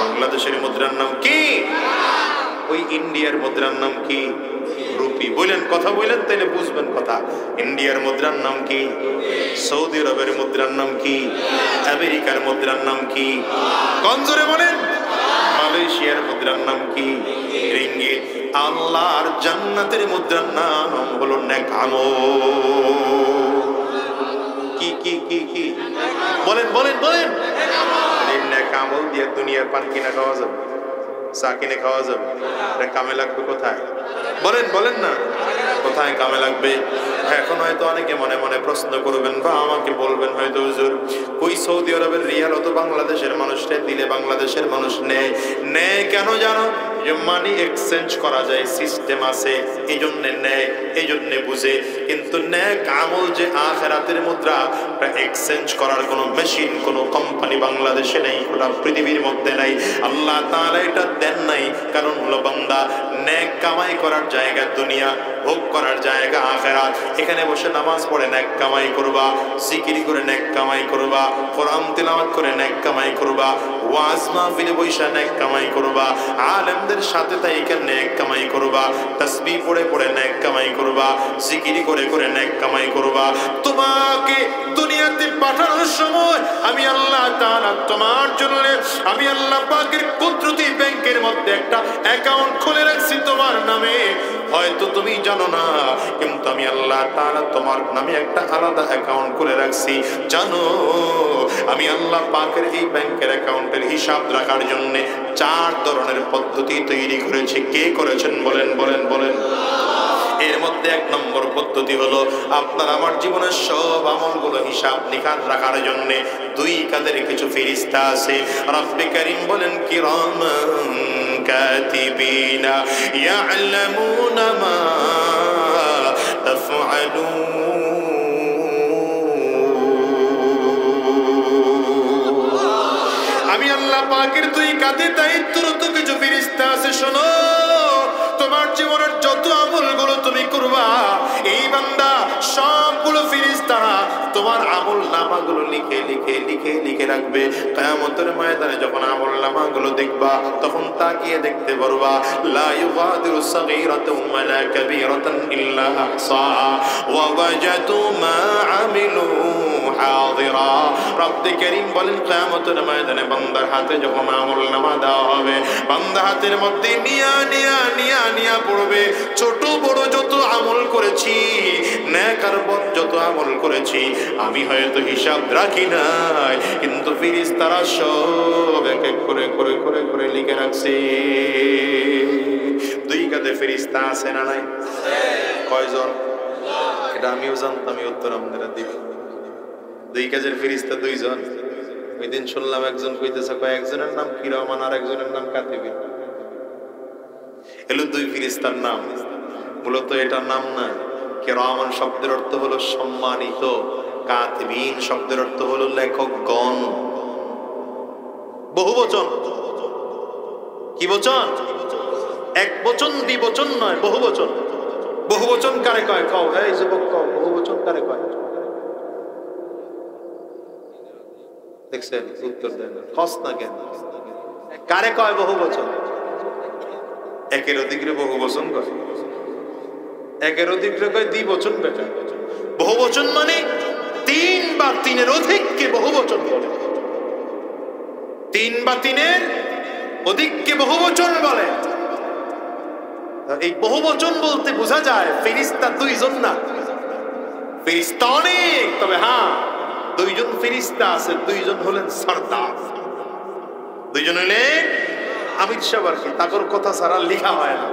বাংলাদেশের মুদ্রার নাম কি? ওই ইন্ডিয়ার মুদ্রার নাম কি? রুপি। বলেন, কথা বলেন, তাহলে বুঝবেন কথা। ইন্ডিয়ার মুদ্রার নাম কি? সৌদি আরবের মুদ্রার নাম কি? আমেরিকার মুদ্রার নাম কি? কোন জোরে বলেন? মালয়েশিয়ার মুদ্রার নাম কি? রিঙ্গিত। আল্লাহর জান্নাতের মুদ্রার নাম হলো নেক আমল। কি কি কি কি বলেন, বলেন, বলেন। নেক আমল দিয়ে দুনিয়ার পান কিনা খাওয়া যাবে, চা কিনে খাওয়া যাবে। কামে লাগবে কোথায়? বলেন, বলেন না, কোথায় কামে লাগবে? এখন হয়তো অনেকে মনে মনে প্রশ্ন করবেন বা আমাকে বলবেন হয়তো, হুজুর ওই সৌদি আরবের রিয়াল অত বাংলাদেশের মানুষটা দিলে বাংলাদেশের মানুষ নেয় কেন জানো? যে মানি এক্সচেঞ্জ করা যায় সিস্টেম আছে, এই জন্য নেয়, এই জন্য বুঝে। কিন্তু নেক আমল যে আখিরাতের মুদ্রা, এক্সচেঞ্জ করার কোনো মেশিন, কোনো কোম্পানি বাংলাদেশে নেই, গোটা পৃথিবীর মধ্যে নাই। আল্লাহ তাআলা এটা দেন নাই। কারণ হলো বান্দা, নেক কামাই করার জায়গা দুনিয়া, ভোগ করার জায়গা আখিরাত। এখানে বসে নামাজ পড়ে নেক কামাই করবা, জিকির করে নেক কামাই করবা, কোরআন তিলাওয়াত করে নেক কামাই করবা, ওয়াজ মাহফিলে বৈশা নেক কামাই করবা, আলেমদের সাথে তাইকা নেক কামাই করবা, তাসবিহ পড়ে পড়ে নেক কামাই করবা, জিকির করে করে নেক কামাই করবা। তোমাকে দুনিয়াতে পাঠানোর সময় আমি আল্লাহ তাআলা তোমার জন্য, আমি আল্লাহ পাকের কুদরতি ব্যাংকের মধ্যে একটা অ্যাকাউন্ট খুলে রাখছি তোমার নামে। হয়তো তুমি জানো না, কিন্তু আমি আল্লাহ তাআলা তোমার নামে একটা আলাদা অ্যাকাউন্ট খুলে রাখছি। জানো, আমি আল্লাহ পাকের এই ব্যাংকের অ্যাকাউন্টের হিসাব রাখার জন্য 4 ধরনের পদ্ধতি তৈরি করেছি। কে করেছেন? বলেন বলেন বলেন। এর মধ্যে 1 নম্বর পদ্ধতি হলো, আপনার আমার জীবনের সব আমলগুলো হিসাব নিকাশ রাখার জন্য 2 কাদের কিছু ফেরেশতা আছে। রব্বে কারীম বলেন, কিরামান কাতিবিনা ইয়ালামুনা মা তাফআলুন। আমি আল্লাহ পাকের 2 কাঁধে দায়িত্বরত কিছু ফেরেশতা আছে। শোনো, তোমার জীবনের যত আমলগুলো তুমি করবা, এই বান্দা সবগুলো ফেরেশতারা তোমার আমল নামাগুলো লিখে লিখে লিখে লিখে রাখবে। কিয়ামতের ময়দানে যখন আমল নামাগুলো দেখবা, তখন তাকিয়ে দেখতে পারবা, লা ইউগাদিরু সাগীরাতান ওয়ালা কাবীরাতান ইল্লা আহসাহা ওয়া ওয়াজাদু মা আমিলু হাযিরা। রব্বে কারীম বলেন, কিয়ামতের ময়দানে বান্দার হাতে যখন আমল নামা দেওয়া হবে, বান্দা হাতের মধ্যে নিয়া নিয়া নিয়া নিয়া পড়বে। ছোট বড় যত আমল করেছি, নেক আর বদ যত আমল করেছি, আমি হয়তো হিসাব রাখি নাই, কিন্তু ফেরেশতারা সব এক এক করে করে করে করে লিখে রাখছে। 2 কাঁধে ফেরেশতা আছে না নাই? কয়জন? এটা আমিও জানতাম, উত্তর আপনারা দিবেন। 2 কাজের ফেরেশতা 2 জন। ওই দিন শুনলাম একজন কইতেছে, একজনের নাম কিরামান আর একজনের নাম কাতিবিন। এলো 2 ফেরেশতার নাম। মূলত এটার নাম না। কিরামান শব্দের অর্থ হলো সম্মানিত, কাতিবিন শব্দের অর্থ হলো লেখকগণ। বহুবচন। কি বচন? এক বচন, দ্বিবচন নয়, বহুবচন। বহুবচন কারে কয়? কও, এই যুবক কও, বহুবচন কারে কয়? দেখছেন? উত্তর দেন না, খস না কেন? কারে কয় বহুবচন? একের অধিকরে বহুবচন কয়, একের অধিকরে কয় দ্বিবচন। বেটা, বহুবচন মানে 3 বা 3-এর অধিককে বহুবচন বলে। 3 বা 3-এর অধিককে বহুবচন বলে। এই বহুবচন বলতে বোঝা যায় ফেরেশতা 2 জন না, ফেরেশতা অনেক। তবে হ্যাঁ, 2 জন ফেরেশতা আছে, 2 জন হলেন সরদার। 2 জন হলেন আমির সাহেব আর কি, তাকর কথা ছাড়া লেখা হয় না।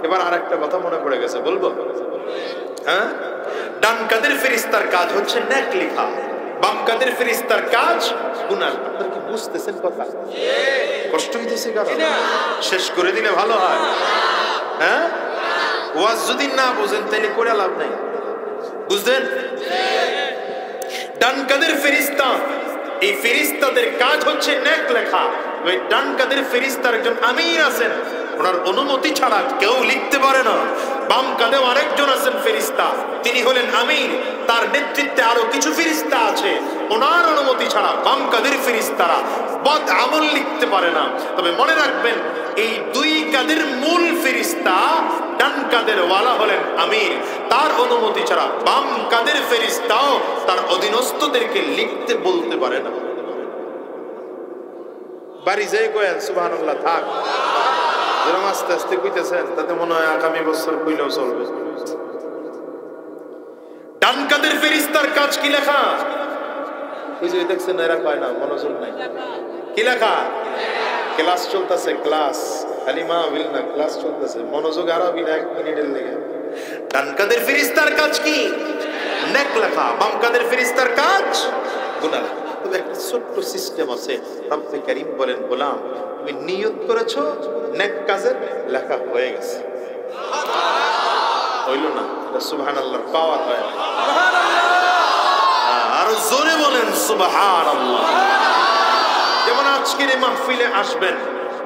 এবার আরেকটা কথা মনে পড়ে গেছে, বলবো? হ্যাঁ, ডান কাদের ফেরেশতার কাজ হচ্ছে নেক লেখা, বাম কাদের ফেরেশতার কাজ গুনাহ। আপনারা কি বুঝতেছেন কথা? কষ্ট হইতেছে কারণ? শেষ করে দিলে ভালো হয়। হ্যাঁ, ওয়াজ যদি না বুঝেন তাহলে করে লাভ নাই। বুঝলেন? ডান কাদের ফেরেশতা, এই ফেরেশতাদের কাজ হচ্ছে নেক লেখা। ওই ডান কাদের ফেরেশতার একজন আমির আছেন, ওনার অনুমতি ছাড়া কেউ লিখতে পারে না। বাম কাদেও আরেকজন আছেন ফেরেশতা, তিনি হলেন আমির, তার নেতৃত্বে আরো কিছু ফেরেশতা আছে, ওনার অনুমতি ছাড়া বাম কাদের ফেরেশতারা বদ আমল লিখতে পারে না। তবে মনে রাখবেন, এই 2 কাদের মূল ফেরেশতা ডান কাদের ওয়ালা হলেন আমির, তার অনুমতি ছাড়া বাম কাদের ফেরেশতাও তার অধীনস্থদেরকে লিখতে বলতে পারে না। বাড়ি যাই কয়েন সুবহানাল্লাহ। থাক, যেরকম আস্তে আস্তে কইতেছেন তাতে মনে হয় আগামী বছর কইলেও চলবে। ডান কাদের ফেরেশতার কাজ কি লেখা? ওই যে দেখছেন এরা কয় না, মনোযোগ নাই। কি লেখা? ক্লাস চলতেছে, ক্লাস খালি মাহফিল না, ক্লাস চলতেছে, মনোযোগ আরবি না 1 মিনিটের লেগে। ডান কাদের ফেরেশতার কাজ কি? নেক লেখা। বাম কাদের ফেরেশতার কাজ গুনাহ লেখা। তবে একটা ছোট্ট সিস্টেম আছে। রব্বে কারীম বলেন, গোলাম তুমি নিয়ত করেছো নেক কাজের লেখা হয়ে গেছে। হইল না? সুবহানাল্লাহর পাওয়ার হয়। আরো জোরে বলেন সুবহানাল্লাহ। যেমন আজকের এই মাহফিলে আসবেন,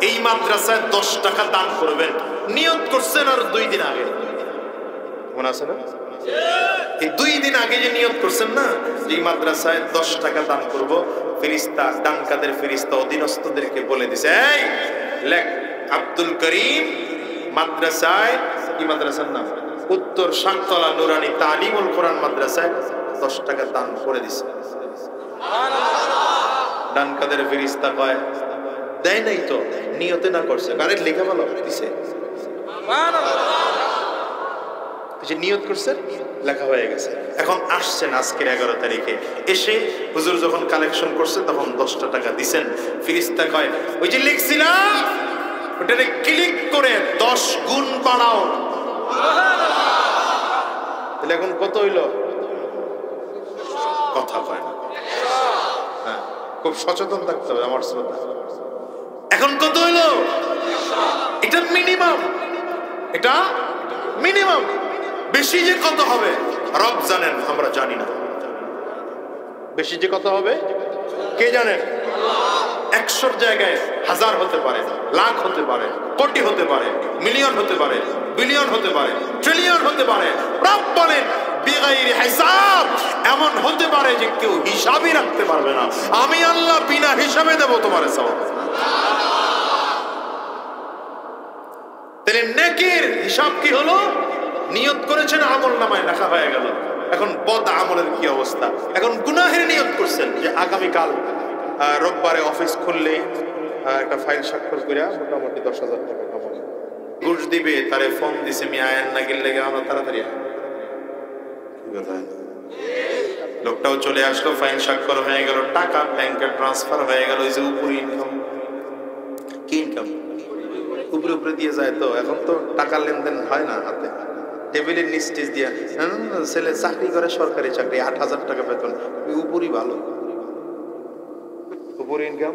এই মাদ্রাসায় 10 টাকা দান করবেন, নিয়ত করছেন আর 2 দিন আগে, মনে আছে না? এই 2 দিন আগে যে নিয়ত করছেন না, যে এই মাদ্রাসায় 10 টাকা দান করব, ফেরেশতা, ডান কাদের ফেরেশতা অধীনস্থদেরকে বলে দিছে, এই লেখ আব্দুল করিম মাদ্রাসায়, কি মাদ্রাসার নাম? উত্তর শাকতলা নুরানি তালিমুল কোরআন মাদ্রাসায় 10 টাকা দান করে দিছে। ডান কাদের ফেরেশতা কয়, দেয় নাই তো, নিয়তে না করছে, কারে লেখা ভালো দিছে, যে নিয়ত করছেন লেখা হয়ে গেছে। এখন আসছেন আজকের 11 তারিখে, এসে হুজুর যখন কালেকশন করছে তখন 10 টাকা দিছেন। ফেরেশতা কয়, ওই যে লিখছিলাম ওটারে ক্লিক করে 10 গুণ বাড়াও। তাহলে এখন কত হইল? কথা কয় না। হ্যাঁ, খুব সচেতন থাকতে হবে আমার শ্রোতা। এখন কত হইল? এটা মিনিমাম, এটা মিনিমাম। বেশি যে কত হবে রব জানেন, আমরা জানি না। বেশি যে কত হবে কে জানেন? 100 জায়গায় 1000 হতে পারে, লাখ হতে পারে, কোটি হতে পারে, মিলিয়ন হতে পারে, বিলিয়ন হতে পারে, ট্রিলিয়ন হতে পারে। রব বলেন বিগাইরি হিসাব, এমন হতে পারে যে কেউ হিসাবই রাখতে পারবে না। আমি আল্লাহ বিনা হিসাবে দেব তোমার সওয়াব। তাহলে নেকির হিসাব কি হলো? নিয়ত করেছেন, আমল নামায় লেখা হয়ে গেল। এখন বদ আমলের কি অবস্থা? এখন গুনাহের নিয়ত করছেন যে আগামীকাল রোববারে অফিস খুললে একটা ফাইল স্বাক্ষর করে মোটামুটি 10,000 টাকা কামাই, ঘুষ দিবে। তারে ফোন দিছে, মি আয়েন না গেলে আমরা তাড়াতাড়ি। লোকটাও চলে আসলো, ফাইল স্বাক্ষর হয়ে গেল, টাকা ব্যাংকে ট্রান্সফার হয়ে গেল। এই যে উপরে ইনকাম, কি ইনকাম উপরে উপরে দিয়ে যায়, তো এখন তো টাকার লেনদেন হয় না হাতে, টেবিলের নিচে দিয়ে। ছেলে চাকরি করে, সরকারি চাকরি, 8,000 টাকা বেতন, উপরই ভালো, উপরে ইনকাম।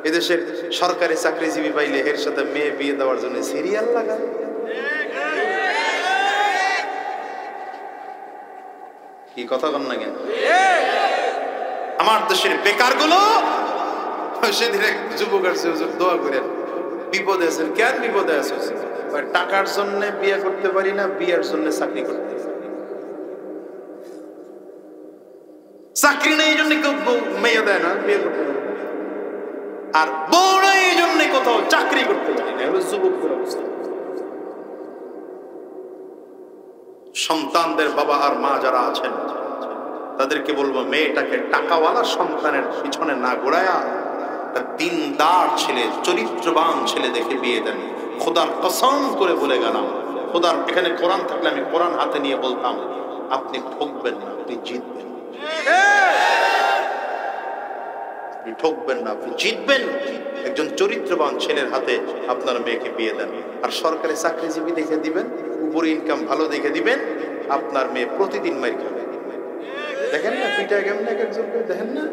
এদেশের সরকারি চাকরিজীবী পাইলে এর সাথে মেয়ে বিয়ে দেওয়ার জন্য সিরিয়াল লাগায়। কি কথা বল না কেন? আমার দেশের বেকার গুলো, সেদিন এক যুবক আসছে, দোয়া করে, বিপদে আছেন। কেন বিপদে আছে? টাকার জন্য বিয়ে করতে পারি না, বিয়ের জন্য চাকরি করতে পারি। চাকরি নেই এই জন্য কেউ মেয়ে দেয় না, বিয়ে করতে পারি। আর বউ নেই এই জন্য কোথাও চাকরি করতে পারি না। যুবকদের অবস্থা। সন্তানদের বাবা আর মা যারা আছেন তাদেরকে বলবো, মেয়েটাকে টাকাওয়ালা সন্তানের পিছনে না ঘোরায়া দিনদার ছেলে, চরিত্রবান ছেলে দেখে বিয়ে দেন। খোদার কসম করে বলে গেলাম, খোদার এখানে কোরআন থাকলে আমি কোরআন হাতে নিয়ে বলতাম, আপনি ঠকবেন না, আপনি জিতবেন। আপনি ঠকবেন না, আপনি জিতবেন। একজন চরিত্রবান ছেলের হাতে আপনার মেয়েকে বিয়ে দেন। আর সরকারি চাকরিজীবী দেখে দিবেন, উপরে ইনকাম ভালো দেখে দিবেন, আপনার মেয়ে প্রতিদিন মাইর খাবে। দেখেন না পিটা কেমন একজন, দেখেন না?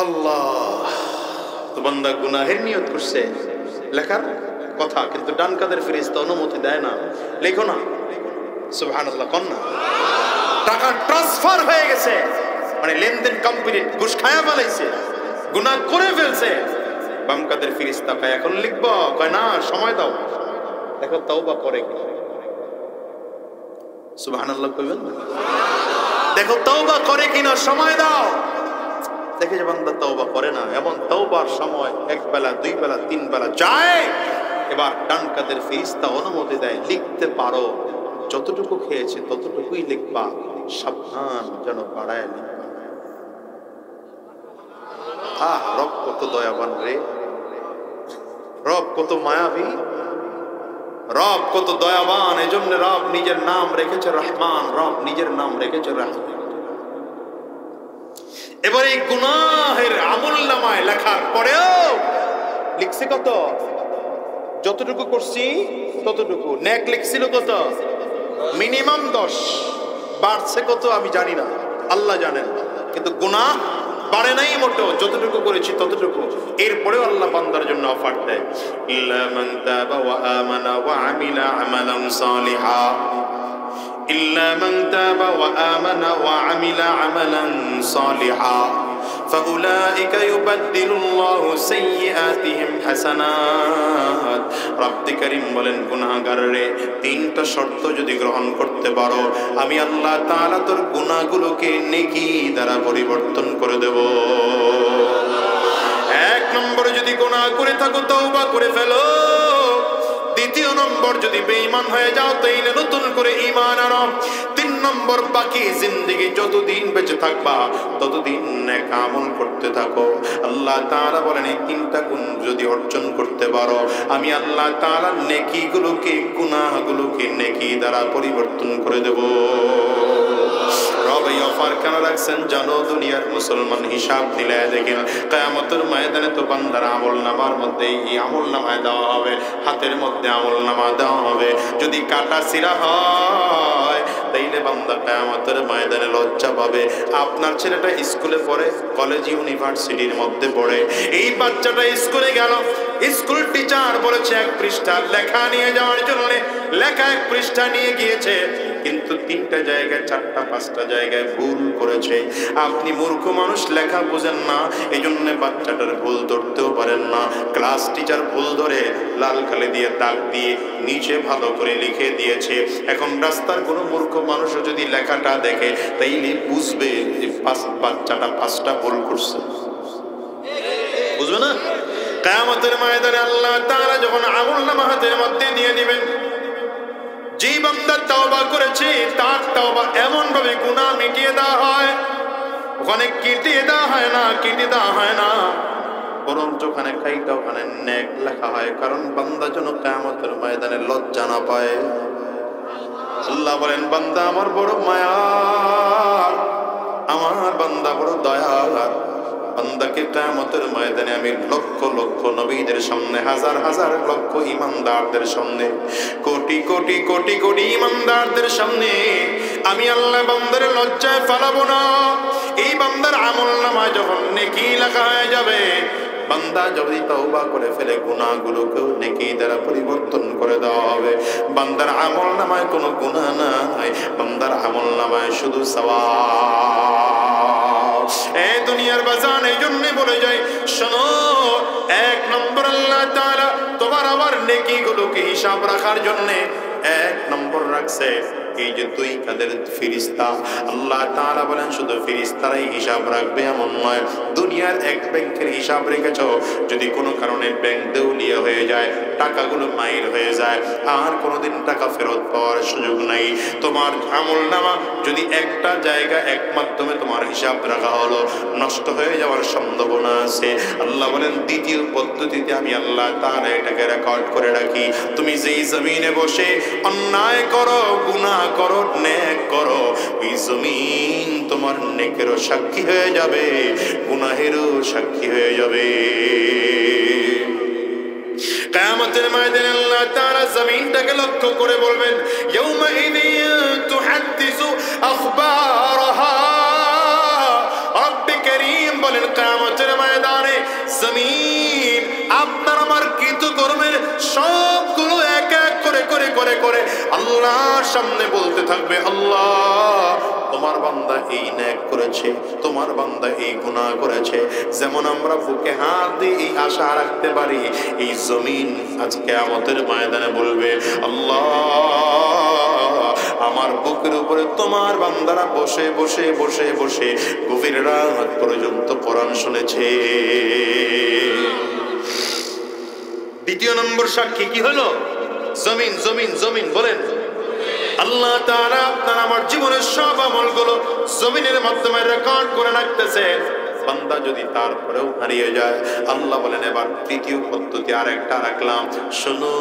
আল্লাহ তো বান্দা গুনাহের নিয়ত করছে, লেখার কথা, কিন্তু ডান কাদের ফেরেশতা অনুমতি দেয় না, লেখো না। সুবহানাল্লাহ কোন না? টাকা ট্রান্সফার হয়ে গেছে, মানে লেনদেন কমপ্লিট, ঘুষ খায়া ফেলাইছে, গুনাহ করে ফেলছে। বাম কাদের ফেরেশতা কয় এখন লিখবো, কয় না সময় দাও, দেখো তওবা করে কি। সুবহানাল্লাহ কইবেন না? দেখো তওবা করে কিনা, সময় দাও। দেখে যে বান্দা তওবা করে না, এমন তওবার সময় 1 বেলা 2 বেলা 3 বেলা যায়। এবার ডান কাদের ফেরেশতা অনুমতি দেয়, লিখতে পারো, যতটুকু খেয়েছে ততটুকুই লিখবা, সাবধান যেন বাড়ায় লিখবা। রব কত দয়াবান রে, রব কত মায়াবী, রব কত দয়াবান। এই জন্য রব নিজের নাম রেখেছে রহমান, রব নিজের নাম রেখেছে রাহিম। এবার এই গুনাহের আমলনামায় লেখার পরেও লিখছে কত? যতটুকু করছি ততটুকু। নেক লিখছিল কত? মিনিমাম 10, বাড়ছে কত আমি জানি না, আল্লাহ জানেন। কিন্তু গুনাহ পারে নাই মোটেও, যতটুকু করেছি ততটুকু। এরপরেও আল্লাহ বান্দার জন্য অফার দেয়, ইল্লা মান তাবা ওয়া আমানা ওয়া আমিলা আমালান সালিহা, ইল্লা মান তাবা ওয়া আমানা ওয়া আমিলা আমালান সালিহা ফাউলাইকা ইউবাদদিলুল্লাহু সাইয়্যাতিহিম হাসানাত। রব্বি কারীম বলেন, গুনাহগাররে তিনটা শর্ত যদি গ্রহণ করতে পারো, আমি আল্লাহ তাআলা তোর গুনাহগুলোকে নেকি দ্বারা পরিবর্তন করে দেব। এক নম্বরে যদি গুনাহ করে থাকো তওবা করে ফেলো। দ্বিতীয় নম্বর যদি বেঈমান হয়ে যাও তাইলে নতুন করে ঈমান আনো। তিন নম্বর বাকি জিন্দেগি যতদিন বেঁচে থাকবা ততদিন নেক আমল করতে থাকো। আল্লাহ তাআলা বলেন, এই তিনটা গুণ যদি অর্জন করতে পারো, আমি আল্লাহ তাআলা নেকিগুলোকে গুনাহগুলোকে নেকি দ্বারা পরিবর্তন করে দেব। রব এই অফার কেন রাখছেন জানো? দুনিয়ার মুসলমান হিসাব দিলে দেখেন কিয়ামতের ময়দানে তো বান্দার আমলনামার মধ্যে এই আমলনামায় দেওয়া হবে, হাতের মধ্যে আমলনামা দেওয়া হবে। যদি কাটা ছিঁড়া হয় তাইলে বান্দা কিয়ামতের ময়দানে লজ্জা পাবে। আপনার ছেলেটা স্কুলে পড়ে, কলেজ ইউনিভার্সিটির মধ্যে পড়ে, এই বাচ্চাটা স্কুলে গেল, স্কুল টিচার বলেছে এক পৃষ্ঠা লেখা নিয়ে যাওয়ার জন্য, লেখা এক পৃষ্ঠা নিয়ে গিয়েছে, কিন্তু তিনটা জায়গায় চারটা পাঁচটা জায়গায় ভুল করেছে। আপনি মূর্খ মানুষ, লেখা বোঝেন না, এই জন্য বাচ্চাটার ভুল ধরতেও পারেন না। ক্লাস টিচার ভুল ধরে লাল কালি দিয়ে দাগ দিয়ে নিচে ভালো করে লিখে দিয়েছে। এখন রাস্তার কোনো মূর্খ মানুষও যদি লেখাটা দেখে তাইলে বুঝবে যে বাচ্চাটা পাঁচটা ভুল করছে, বুঝবে না? কিয়ামতের ময়দানে আল্লাহ তাআলা যখন আমলনামা হাতের মধ্যে দিয়ে দিবেন, যে বান্দা তওবা করেছে তার তওবা এমন ভাবে গুনাহ মিটিয়ে দেওয়া হয়, ওখানে কেটে দেওয়া হয় না, কেটে দেওয়া হয় না, বরং ওখানে কাইটা ওখানে নেক লেখা হয়। কারণ বান্দা যেন কিয়ামতের ময়দানে লজ্জা না পায়। আল্লাহ বলেন, বান্দা আমার বড় মায়ার, আমার বান্দা বড় দয়ার। বান্দাকে কিয়ামতের ময়দানে আমি লক্ষ লক্ষ নবীদের সামনে, হাজার হাজার লক্ষ ঈমানদারদের সামনে, কোটি কোটি কোটি কোটি ঈমানদারদের সামনে আমি আল্লাহ বান্দার লজ্জায় ফেলাবো না। এই বান্দার আমলনামায় যখন নেকি লেখা হয়ে যাবে, বান্দা যদি তওবা করে ফেলে গুনাহগুলোকেও নেকি দ্বারা পরিবর্তন করে দেওয়া হবে। বান্দার আমলনামায় কোনো গুনাহ নাই, বান্দার আমলনামায় শুধু সওয়াব। এই দুনিয়ার বাজান এই জন্য বলে যায়, শোনো, এক নম্বর আল্লাহ তাআলা তোমার আমার নেকিগুলোকে হিসাব রাখার জন্য এক নম্বর রাখছে এই যে দুই কাদের ফেরেশতা। আল্লাহ তাআলা বলেন শুধু ফেরেশতারাই হিসাব রাখবে এমন নয়। দুনিয়ার এক ব্যাংকের হিসাব রেখেছো, যদি কোনো কারণে ব্যাংক দেউলিয়া হয়ে যায়, টাকাগুলো মাইর হয়ে যায়, আর কোনোদিন টাকা ফেরত পাওয়ার সুযোগ নাই, তোমার আমলনামা যদি একটা জায়গা এক মাধ্যমে তোমার হিসাব রাখা হলো, নষ্ট হয়ে যাওয়ার সম্ভাবনা আছে। আল্লাহ বলেন দ্বিতীয় পদ্ধতিতে আমি আল্লাহ তাআলা এটাকে রেকর্ড করে রাখি। তুমি যেই জমিনে বসে অন্যায় করো, গুনাহ করো, নেক করো, ওই জমিন তোমার নেকেরও সাক্ষী হয়ে যাবে, গুনাহেরও সাক্ষী হয়ে যাবে। কিয়ামতের ময়দানে আল্লাহ তাআলা জমিনটাকে লক্ষ্য করে বলবেন, ইয়াউমা ইযিন তুহাদ্দিসু আখবারাহা। রব্বে কারীম বলেন, কিয়ামতের ময়দানে জমিন আপনার আমার কৃতকর্মের সবগুলো এক এক করে করে করে করে আল্লাহর সামনে বলতে থাকবে, আল্লাহ তোমার বান্দা এই নেক করেছে, তোমার বান্দা এই গুনাহ করেছে। যেমন আমরা বুকে হাত দিয়ে এই আশা রাখতে পারি, এই জমিন আজ কিয়ামতের ময়দানে বলবে, আল্লাহ আমার বুকের উপরে তোমার বান্দারা বসে বসে বসে বসে গভীর রাত পর্যন্ত কোরআন শুনেছে। দ্বিতীয় নম্বর সাক্ষী কি হলো? জমিন। জমিন জমিন বলেন। আল্লাহ তাআলা আপনার আমার জীবনের সব আমলগুলো জমিনের মাধ্যমে রেকর্ড করে রাখতেছেন। বান্দা যদি তারপরেও হারিয়ে যায়, আল্লাহ বলেন এবার তৃতীয় পদ্ধতি আরেকটা রাখলাম, শোনো,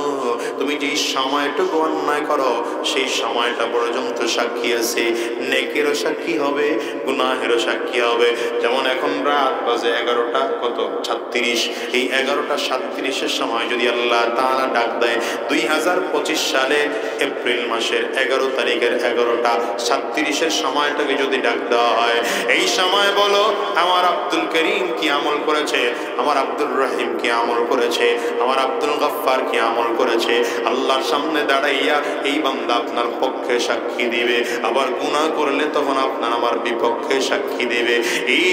তুমি যেই সময়টুকু অন্যায় করো সেই সময়টা পর্যন্ত সাক্ষী আছে, নেকেরও সাক্ষী হবে, গুনাহেরও সাক্ষী হবে। যেমন এখন রাত বাজে 11টা কত 36, এই 11টা 37-এর সময় যদি আল্লাহ তাআলা ডাক দেয়, 2025 সালে এপ্রিল মাসের 11 তারিখের 11টা 37-এর সময়টাকে যদি ডাক দেওয়া হয়, এই সময় বলো আমার আব্দুল করিম কি আমল করেছে, আমার আব্দুর রহিম কি আমল করেছে, আমার আব্দুল গফফার কি আমল করেছে। আল্লাহর সামনে দাঁড়াইয়া এই বান্দা আপনার পক্ষে সাক্ষী দিবে, আবার গুনাহ করলে তখন আপনার আমার বিপক্ষে সাক্ষী দিবে। এই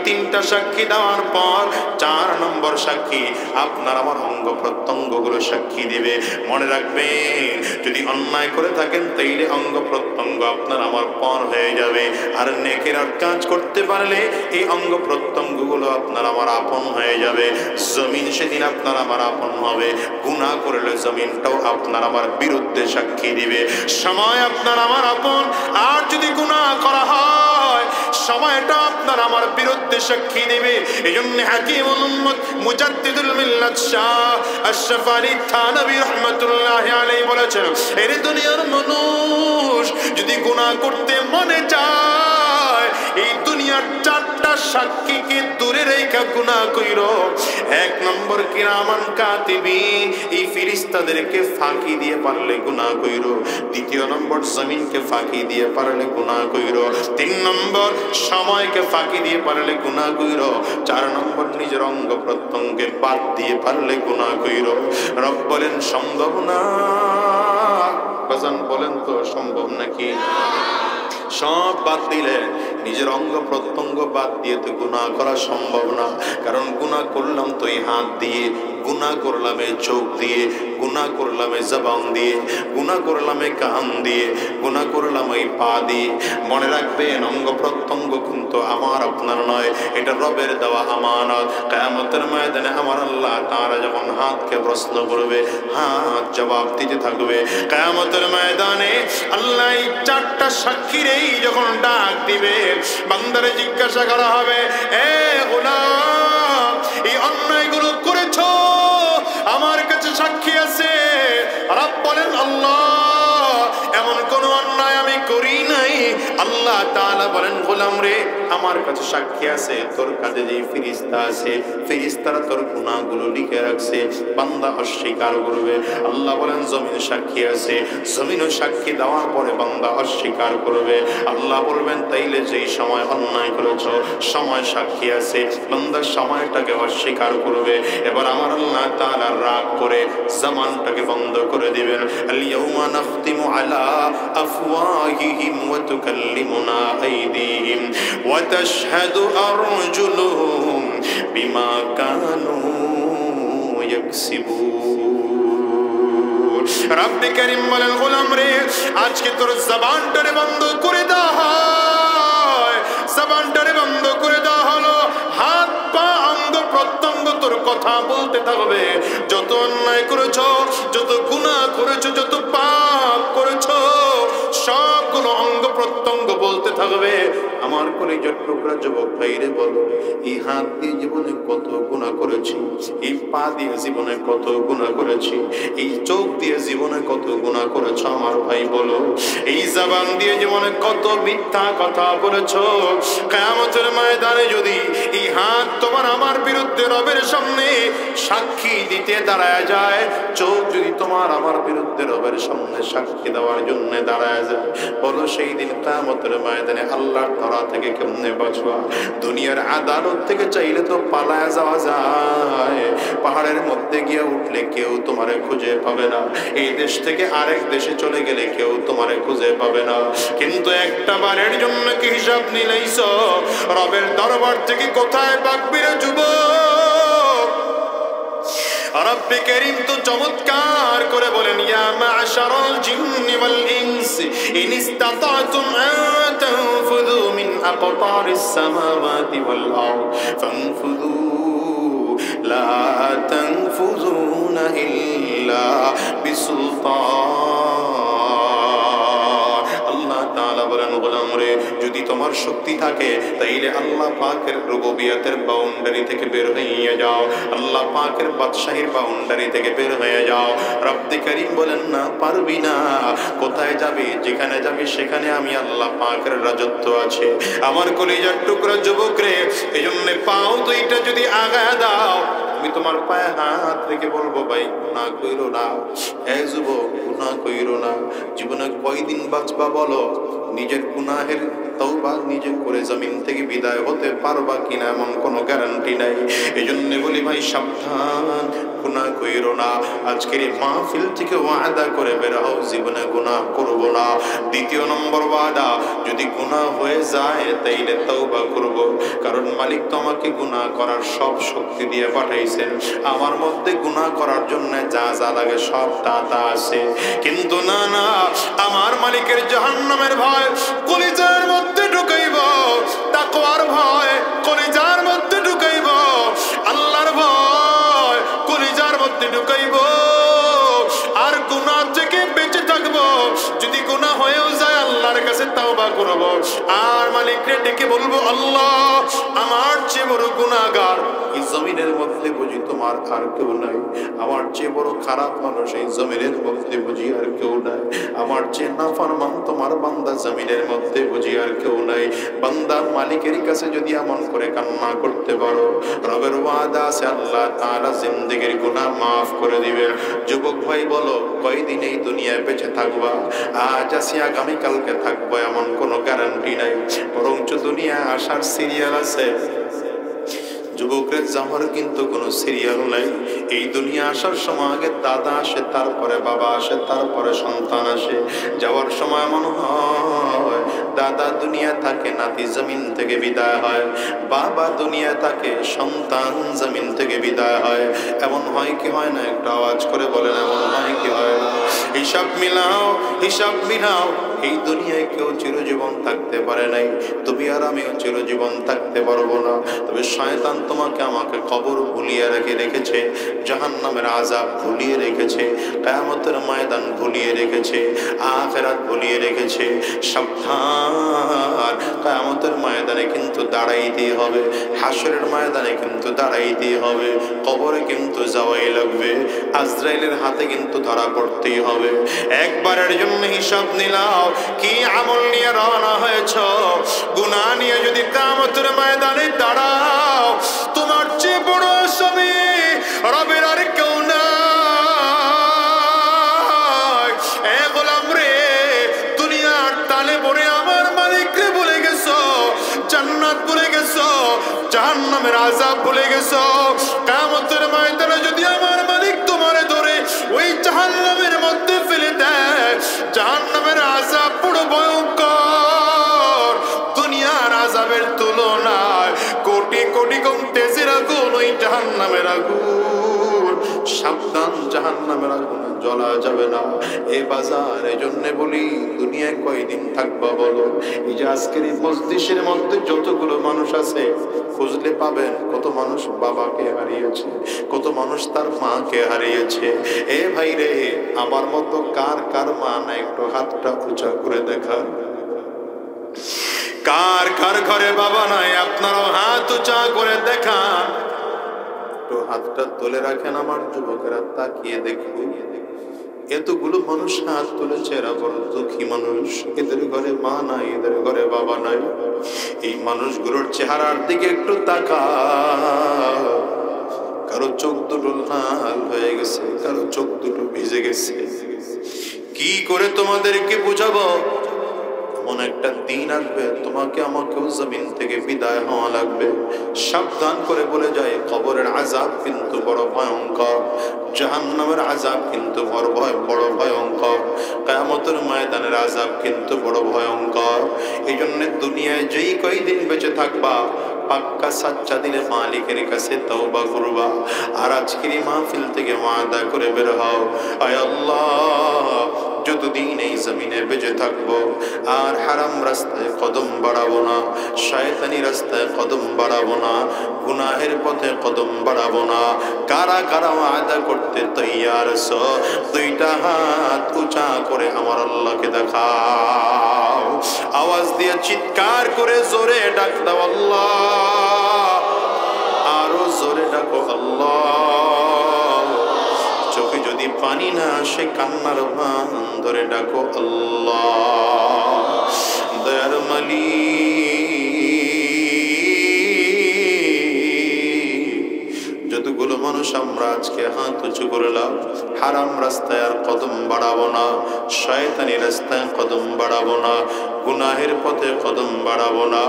তিনটা সাক্ষী দেওয়ার পর 4 নম্বর সাক্ষী আপনার আমার অঙ্গ প্রত্যঙ্গগুলো সাক্ষী দিবে। মনে রাখবেন, যদি অন্যায় করে থাকেন তাইলে অঙ্গ প্রত্যঙ্গ আপনার আমার পর হয়ে যাবে, আর নেকের কাজ করতে পারলে এই অঙ্গ প্রত্যঙ্গগুলো আপনার আমার আপন হয়ে যাবে। জমিন সেদিন আপনার আমার আপন হবে, গুনাহ করলে জমিনটাও আপনার আমার বিরুদ্ধে সাক্ষী দিবে। সময় আপনার আমার আপন, আর যদি গুনাহ করা হয় সময়টা আপনার আমার বিরুদ্ধে সাক্ষী দিবে। এজন্য হাকিমুল উম্মত মুজাদ্দিদুল মিল্লাত শাহ আশরাফ আলী থানভী রাহমাতুল্লাহি আলাইহি বলেছেন, এর দুনিয়ার মানুষ যদি গুনাহ করতে মনে চায়, এই দুনিয়ার 4টা সাক্ষীকে দূরে রেখে গুনাহ কইরো। 1 নম্বর কিরামান কাতিবিন, এই ফেরেশতাদেরকে ফাঁকি দিয়ে পারলে গুনাহ কইরো। 2 নম্বর জমিনকে ফাঁকি দিয়ে পারলে গুনাহ কইরো। 3 নম্বর সময়কে ফাঁকি দিয়ে পারলে গুনাহ কইরো। 4 নম্বর নিজের অঙ্গ প্রত্যঙ্গকে বাদ দিয়ে পারলে গুনাহ কইরো। রব বলেন সম্ভব না? বাজান বলেন তো সম্ভব নাকি? সব বাদ দিলে নিজের অঙ্গ প্রত্যঙ্গ বাদ দিয়ে তো গুনাহ করা সম্ভব না। কারণ গুনাহ করলাম তো এই হাত দিয়ে, গুনাহ করলাম এই চোখ দিয়ে, গুনাহ করলাম এই জবান দিয়ে, গুনাহ করলাম এই কান দিয়ে, গুনাহ করলাম এই পা দিয়ে। মনে রাখবেন, অঙ্গ প্রত্যঙ্গ কিন্তু আমার আপনার নয়, এটা রবের দেওয়া আমানত। কিয়ামতের ময়দানে আমার আল্লাহ তাআলা যখন হাতকে প্রশ্ন করবে, হাত জবাব দিতে থাকবে। কিয়ামতের ময়দানে আল্লাহ এই 4টা সাক্ষীর যখন ডাক দিবে, বান্দারে জিজ্ঞাসা করা হবে, এ গোলাম, এই অন্যায়গুলো করেছো, আমার কাছে সাক্ষী আছে? রব বলেন, আল্লাহ, এমন কোন অন্যায় আমি করি নাই। আল্লাহ তাআলা বলেন, গোলাম রে, আমার কাছে সাক্ষী আছে, তোর কাছে যে ফেরেশতা আছে, ফেরেশতারা তোর গুনাহগুলো লিখে রাখছে। বান্দা অস্বীকার করবে। আল্লাহ বলেন, জমিন সাক্ষী আছে, জমিনও সাক্ষী দেওয়ার পরে বান্দা অস্বীকার করবে। আল্লাহ বলবেন, তাইলে যেই সময় অন্যায় করেছ সময় সাক্ষী আছে, বান্দা সময়টাকে অস্বীকার করবে। এবার আমার আল্লাহ তাআলা রাগ করে জামানটাকে বন্ধ করে দিবেন। আল-ইয়াউমা নাখতিমু আলা আফওয়াহিহিম ওয়া তুকাল্লিমুনা আইদিহিম ওয়া তাশহাদু আরজুলুহুম বিমা কানু ইয়াকসিবুন। রব্বে কারীম বলেন, গোলাম রে, আজকে তোর জবানটারে বন্ধ করে দেওয়া হয়, জবানটারে বন্ধ করে দেওয়া হলো। হাত পা অঙ্গ প্রত্যঙ্গ তোর কথা বলতে থাকবে। যত অন্যায় করেছো, যত গুনাহ করেছো, যত পাপ করেছো, সবগুলো অঙ্গ প্রত্যঙ্গ বলতে থাকবে। আমার কলিজার টুকরা যুবক ভাইরে বলো, এই হাত দিয়ে জীবনে কত গুনাহ করেছি, এই পা দিয়ে জীবনে কত গুনাহ করেছি, এই চোখ দিয়ে জীবনে কত গুনাহ করেছো আমার ভাই বলো, এই জবান দিয়ে জীবনে কত মিথ্যা কথা বলেছো। কিয়ামতের ময়দানে যদি এই হাত তোমার আমার বিরুদ্ধে রবের সামনে সাক্ষী দিতে দাঁড়ায় যায়, চোখ যদি তোমার আমার বিরুদ্ধে রবের সামনে সাক্ষী দেওয়ার জন্য দাঁড়ায় যায়, বলো সেই দিন কিয়ামতের ময়দানে আল্লাহর ধরা থেকে কেমনে বাঁচবা? দুনিয়ার আদালত থেকে চাইলে তো পালায় যাওয়া যায়, পাহাড়ের মধ্যে গিয়ে উঠলে কেউ তোমারে খুঁজে পাবে না, এই দেশ থেকে আরেক দেশে চলে গেলে কেউ তোমারে খুঁজে পাবে না। কিন্তু একটা বারের জন্য কি হিসাব নিলাইছো? রবের দরবার থেকে কোথায় পাকবি রে যুবক? রব্বে কারীম তো চমৎকার করে বলেন, ইয়া মা'শারাল জিন্নি ওয়াল ইনসি ইন ইসতাতা'তুম আন তানফুযু মিন আকতারিস সামাওয়াতি ওয়াল আরদ ফানফুযু লা তানফুযুনা ইল্লা বিসুলতান। আল্লাহ তাআলা বলেন, গোলাম রে, যদি তোমার শক্তি থাকে তাইলে আল্লাহ পাকের রুবুবিয়তের বাউন্ডারি থেকে বের হয়ে যাও, আল্লাহ পাকের বাদশাহীর বাউন্ডারি থেকে বের হয়ে যাও। রব্বে কারীম বলেন, না, পারবি না। কোথায় যাবি? যেখানে যাবি সেখানে আমি আল্লাহ পাকের রাজত্ব আছে। আমার কলিজার টুকরা যুবক রে, এজন্য পাও দুইটা যদি আগায় দাও, আমি তোমার পায়ে হাত রেখে বলবো, ভাই গুনাহ কইরো না। হে যুবক, গুনাহ কইরো না। জীবনে কয়দিন বাঁচবা বলো? নিজের গুনাহের তওবা নিজে করে জমিন থেকে বিদায় হতে পারবা কিনা এমন কোনো গ্যারান্টি নাই। এজন্য বলি ভাই সাবধান, গুনাহ কইরো না। আজকের এই মাহফিল থেকে ওয়াদা করে বের হও, জীবনে গুনাহ করব না। দ্বিতীয় নম্বর ওয়াদা, যদি গুনাহ হয়ে যায় তাইলে তওবা করব, কারণ মালিক তো আমাকে গুনাহ করার সব শক্তি দিয়ে পাঠাইছেন। আমার মধ্যে গুনাহ করার জন্য যা যা লাগে সব তা আছে, কিন্তু না না, আমার মালিকের জাহান্নামের ভয় কলিজার মধ্যে ঢুকাইব, তাকওয়ার ভয় কলিজার মধ্যে ঢুকাইব, আল্লাহর ভয় কলিজার মধ্যে ঢুকাইব, আর গুনাহ থেকে বেঁচে থাকবো। যদি গুনাহ হয়েও যায় আল্লাহর কাছে তাওবা করব, আর মালিককে ডেকে বলবো, আল্লাহ আমার চেয়ে বড় গুনাহগার এই জমিনের মধ্যে বুঝি তোমার আর কেউ নাই, আমার চেয়ে বড় খারাপ মানুষ এই জমিনের মধ্যে বুঝি আর কেউ নাই, আমার চেয়ে নাফরমান তোমার বান্দা জমিনের মধ্যে বুঝি আর কেউ নাই। বান্দা মালিকের কাছে যদি এমন করে কান্না করতে পারো, রবের ওয়াদা আছে আল্লাহ তাআলা জিন্দেগির গুনাহ মাফ করে দিবেন। যুবক ভাই বলো, কয়দিন এই দুনিয়ায় বেঁচে থাকবা? আজ আসি আগামী কালকে থাকবো এমন কোনো গ্যারান্টি নাই, বরঞ্চ দুনিয়া আসার সিরিয়াল আছে। যুবকের যাওয়ার কিন্তু কোনো সিরিয়াল নাই। এই দুনিয়া আসার সময় আগে দাদা আসে, তারপরে বাবা আসে, তারপরে সন্তান আসে। যাওয়ার সময় মনে হয় দাদা দুনিয়া থাকে, নাতি জমিন থেকে বিদায় হয়, বাবা দুনিয়া থাকে, সন্তান জমিন থেকে বিদায় হয়। এমন হয় কি হয় না? একটা আওয়াজ করে বলেন, এমন হয় কি হয় না? হিসাব মিলাও, হিসাব মিলাও। এই দুনিয়ায় কেউ চিরজীবন থাকতে পারে নাই, তুমি আর আমিও চিরজীবন থাকতে পারবো না। তবে শয়তান তোমাকে আমাকে কবর ভুলিয়ে রেখেছে, জাহান্নামের আযাব ভুলিয়ে রেখেছে, কিয়ামতের ময়দান ভুলিয়ে রেখেছে, আখিরাত ভুলিয়ে রেখেছে। সাবধান, কিয়ামতের ময়দানে কিন্তু দাঁড়াইতেই হবে, হাসরের ময়দানে কিন্তু দাঁড়াইতেই হবে, কবরে কিন্তু যাওয়াই লাগবে, আজরাইলের হাতে কিন্তু ধরা পড়তেই হবে। একবারের জন্য হিসাব নিলাও, কি আমল নিয়ে রওনা হয়েছ? গুনাহ নিয়ে যদি কিয়ামতের ময়দানে দাঁড়াও, তোমার চেয়ে বড় আসামি রবের আর কেউ নাই। এ গোলাম রে, দুনিয়ার টালে পড়ে আমার মালিককে ভুলে গেছো, জান্নাত ভুলে গেছো, জাহান্নামের আযাব ভুলে গেছো। কিয়ামতের ময়দানে যদি আমার মালিক তোমারে ধরে ওই জাহান্নামের মধ্যে ফেলে দেয়, জাহান্নামের আযাব বড় ভয়ঙ্কর, দুনিয়ার আযাবের তুলনায় কোটি কোটি গুণ তেজের আগুন ওই জাহান্নামের আগুন। সাবধান, জাহান্নামের আগুনে জ্বলা যাবে না। এই বাজার, এজন্য বলি, দুনিয়ায় কয়দিন থাকবা বলো? এই যে আজকের এই মজলিসের মধ্যে যতগুলো মানুষ আছে, খুঁজলে পাবেন কত মানুষ বাবাকে হারিয়েছে, কত মানুষ তার মাকে হারিয়েছে। এ ভাই রে, আমার মতো কার কার মা না? একটু হাতটা উঁচা করে দেখা। কার কার ঘরে বাবা নাই? আপনারাও হাত উঁচা করে দেখান। একটু হাতটা তুলে রাখেন আমার যুবকেরা, তাকিয়ে দেখুন। এতগুলো মানুষ হাত তুলেছে, এরা বড় দুঃখী মানুষ। এদের ঘরে মা নাই, এদের ঘরে বাবা নাই। এই মানুষগুলোর চেহারার দিকে একটু তাকা। কারো চোখ দুটো লাল হয়ে গেছে, কারো চোখ দুটো ভিজে গেছে। কি করে তোমাদেরকে বুঝাবো? এমন একটা দিন আসবে, তোমাকে আমাকেও জমিন থেকে বিদায় হওয়া লাগবে। সাবধান করে বলে যায়, কবরের আযাব কিন্তু বড় ভয়ঙ্কর, জাহান্নামের আযাব কিন্তু বড় ভয়ঙ্কর, কিয়ামতের ময়দানের আযাব কিন্তু বড় ভয়ঙ্কর। এই জন্য দুনিয়ায় যেই কয়দিন বেঁচে থাকবা, পাক্কা সাচ্চা দিলে মালিকের কাছে তওবা করবা। আর আজকের মাহফিল থেকে ওয়াদা করে বের হও, আয় আল্লাহ, যতদিন এই জমিনে বেঁচে থাকবো আর হারাম রাস্তায় কদম বাড়াবো না, শয়তানি রাস্তায় কদম বাড়াবো না, গুনাহের পথে কদম বাড়াবো না। কারা কারা ওয়াদা করতে তৈয়ার আছো? দুইটা হাত উঁচা করে আমার আল্লাহকে দেখাও। আওয়াজ দিয়ে চিৎকার করে জোরে ডাক দাও, আল্লাহ। আরো জোরে ডাকো, আল্লাহ। চোখে যদি পানি না আসে, কান্নার ভান ধরে ডাকো, আল্লাহ। দয়ার মালিক, যতগুলো মানুষ আমরা আজকে হাত উঁচু করলাম, হারাম রাস্তায় আর কদম বাড়াবো না, শয়তানি রাস্তায় কদম বাড়াবো না। গুনাহের পথে কদম বাড়াবো না।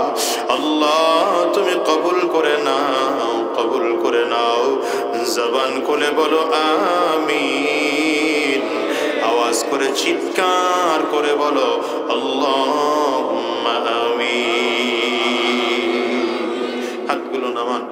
আল্লাহ তুমি কবুল করে নাও, কবুল করে নাও। জবান খুলে বলো আমিন, আওয়াজ করে চিৎকার করে বলো আল্লাহুম্মা আমিন। হাতগুলো নামান।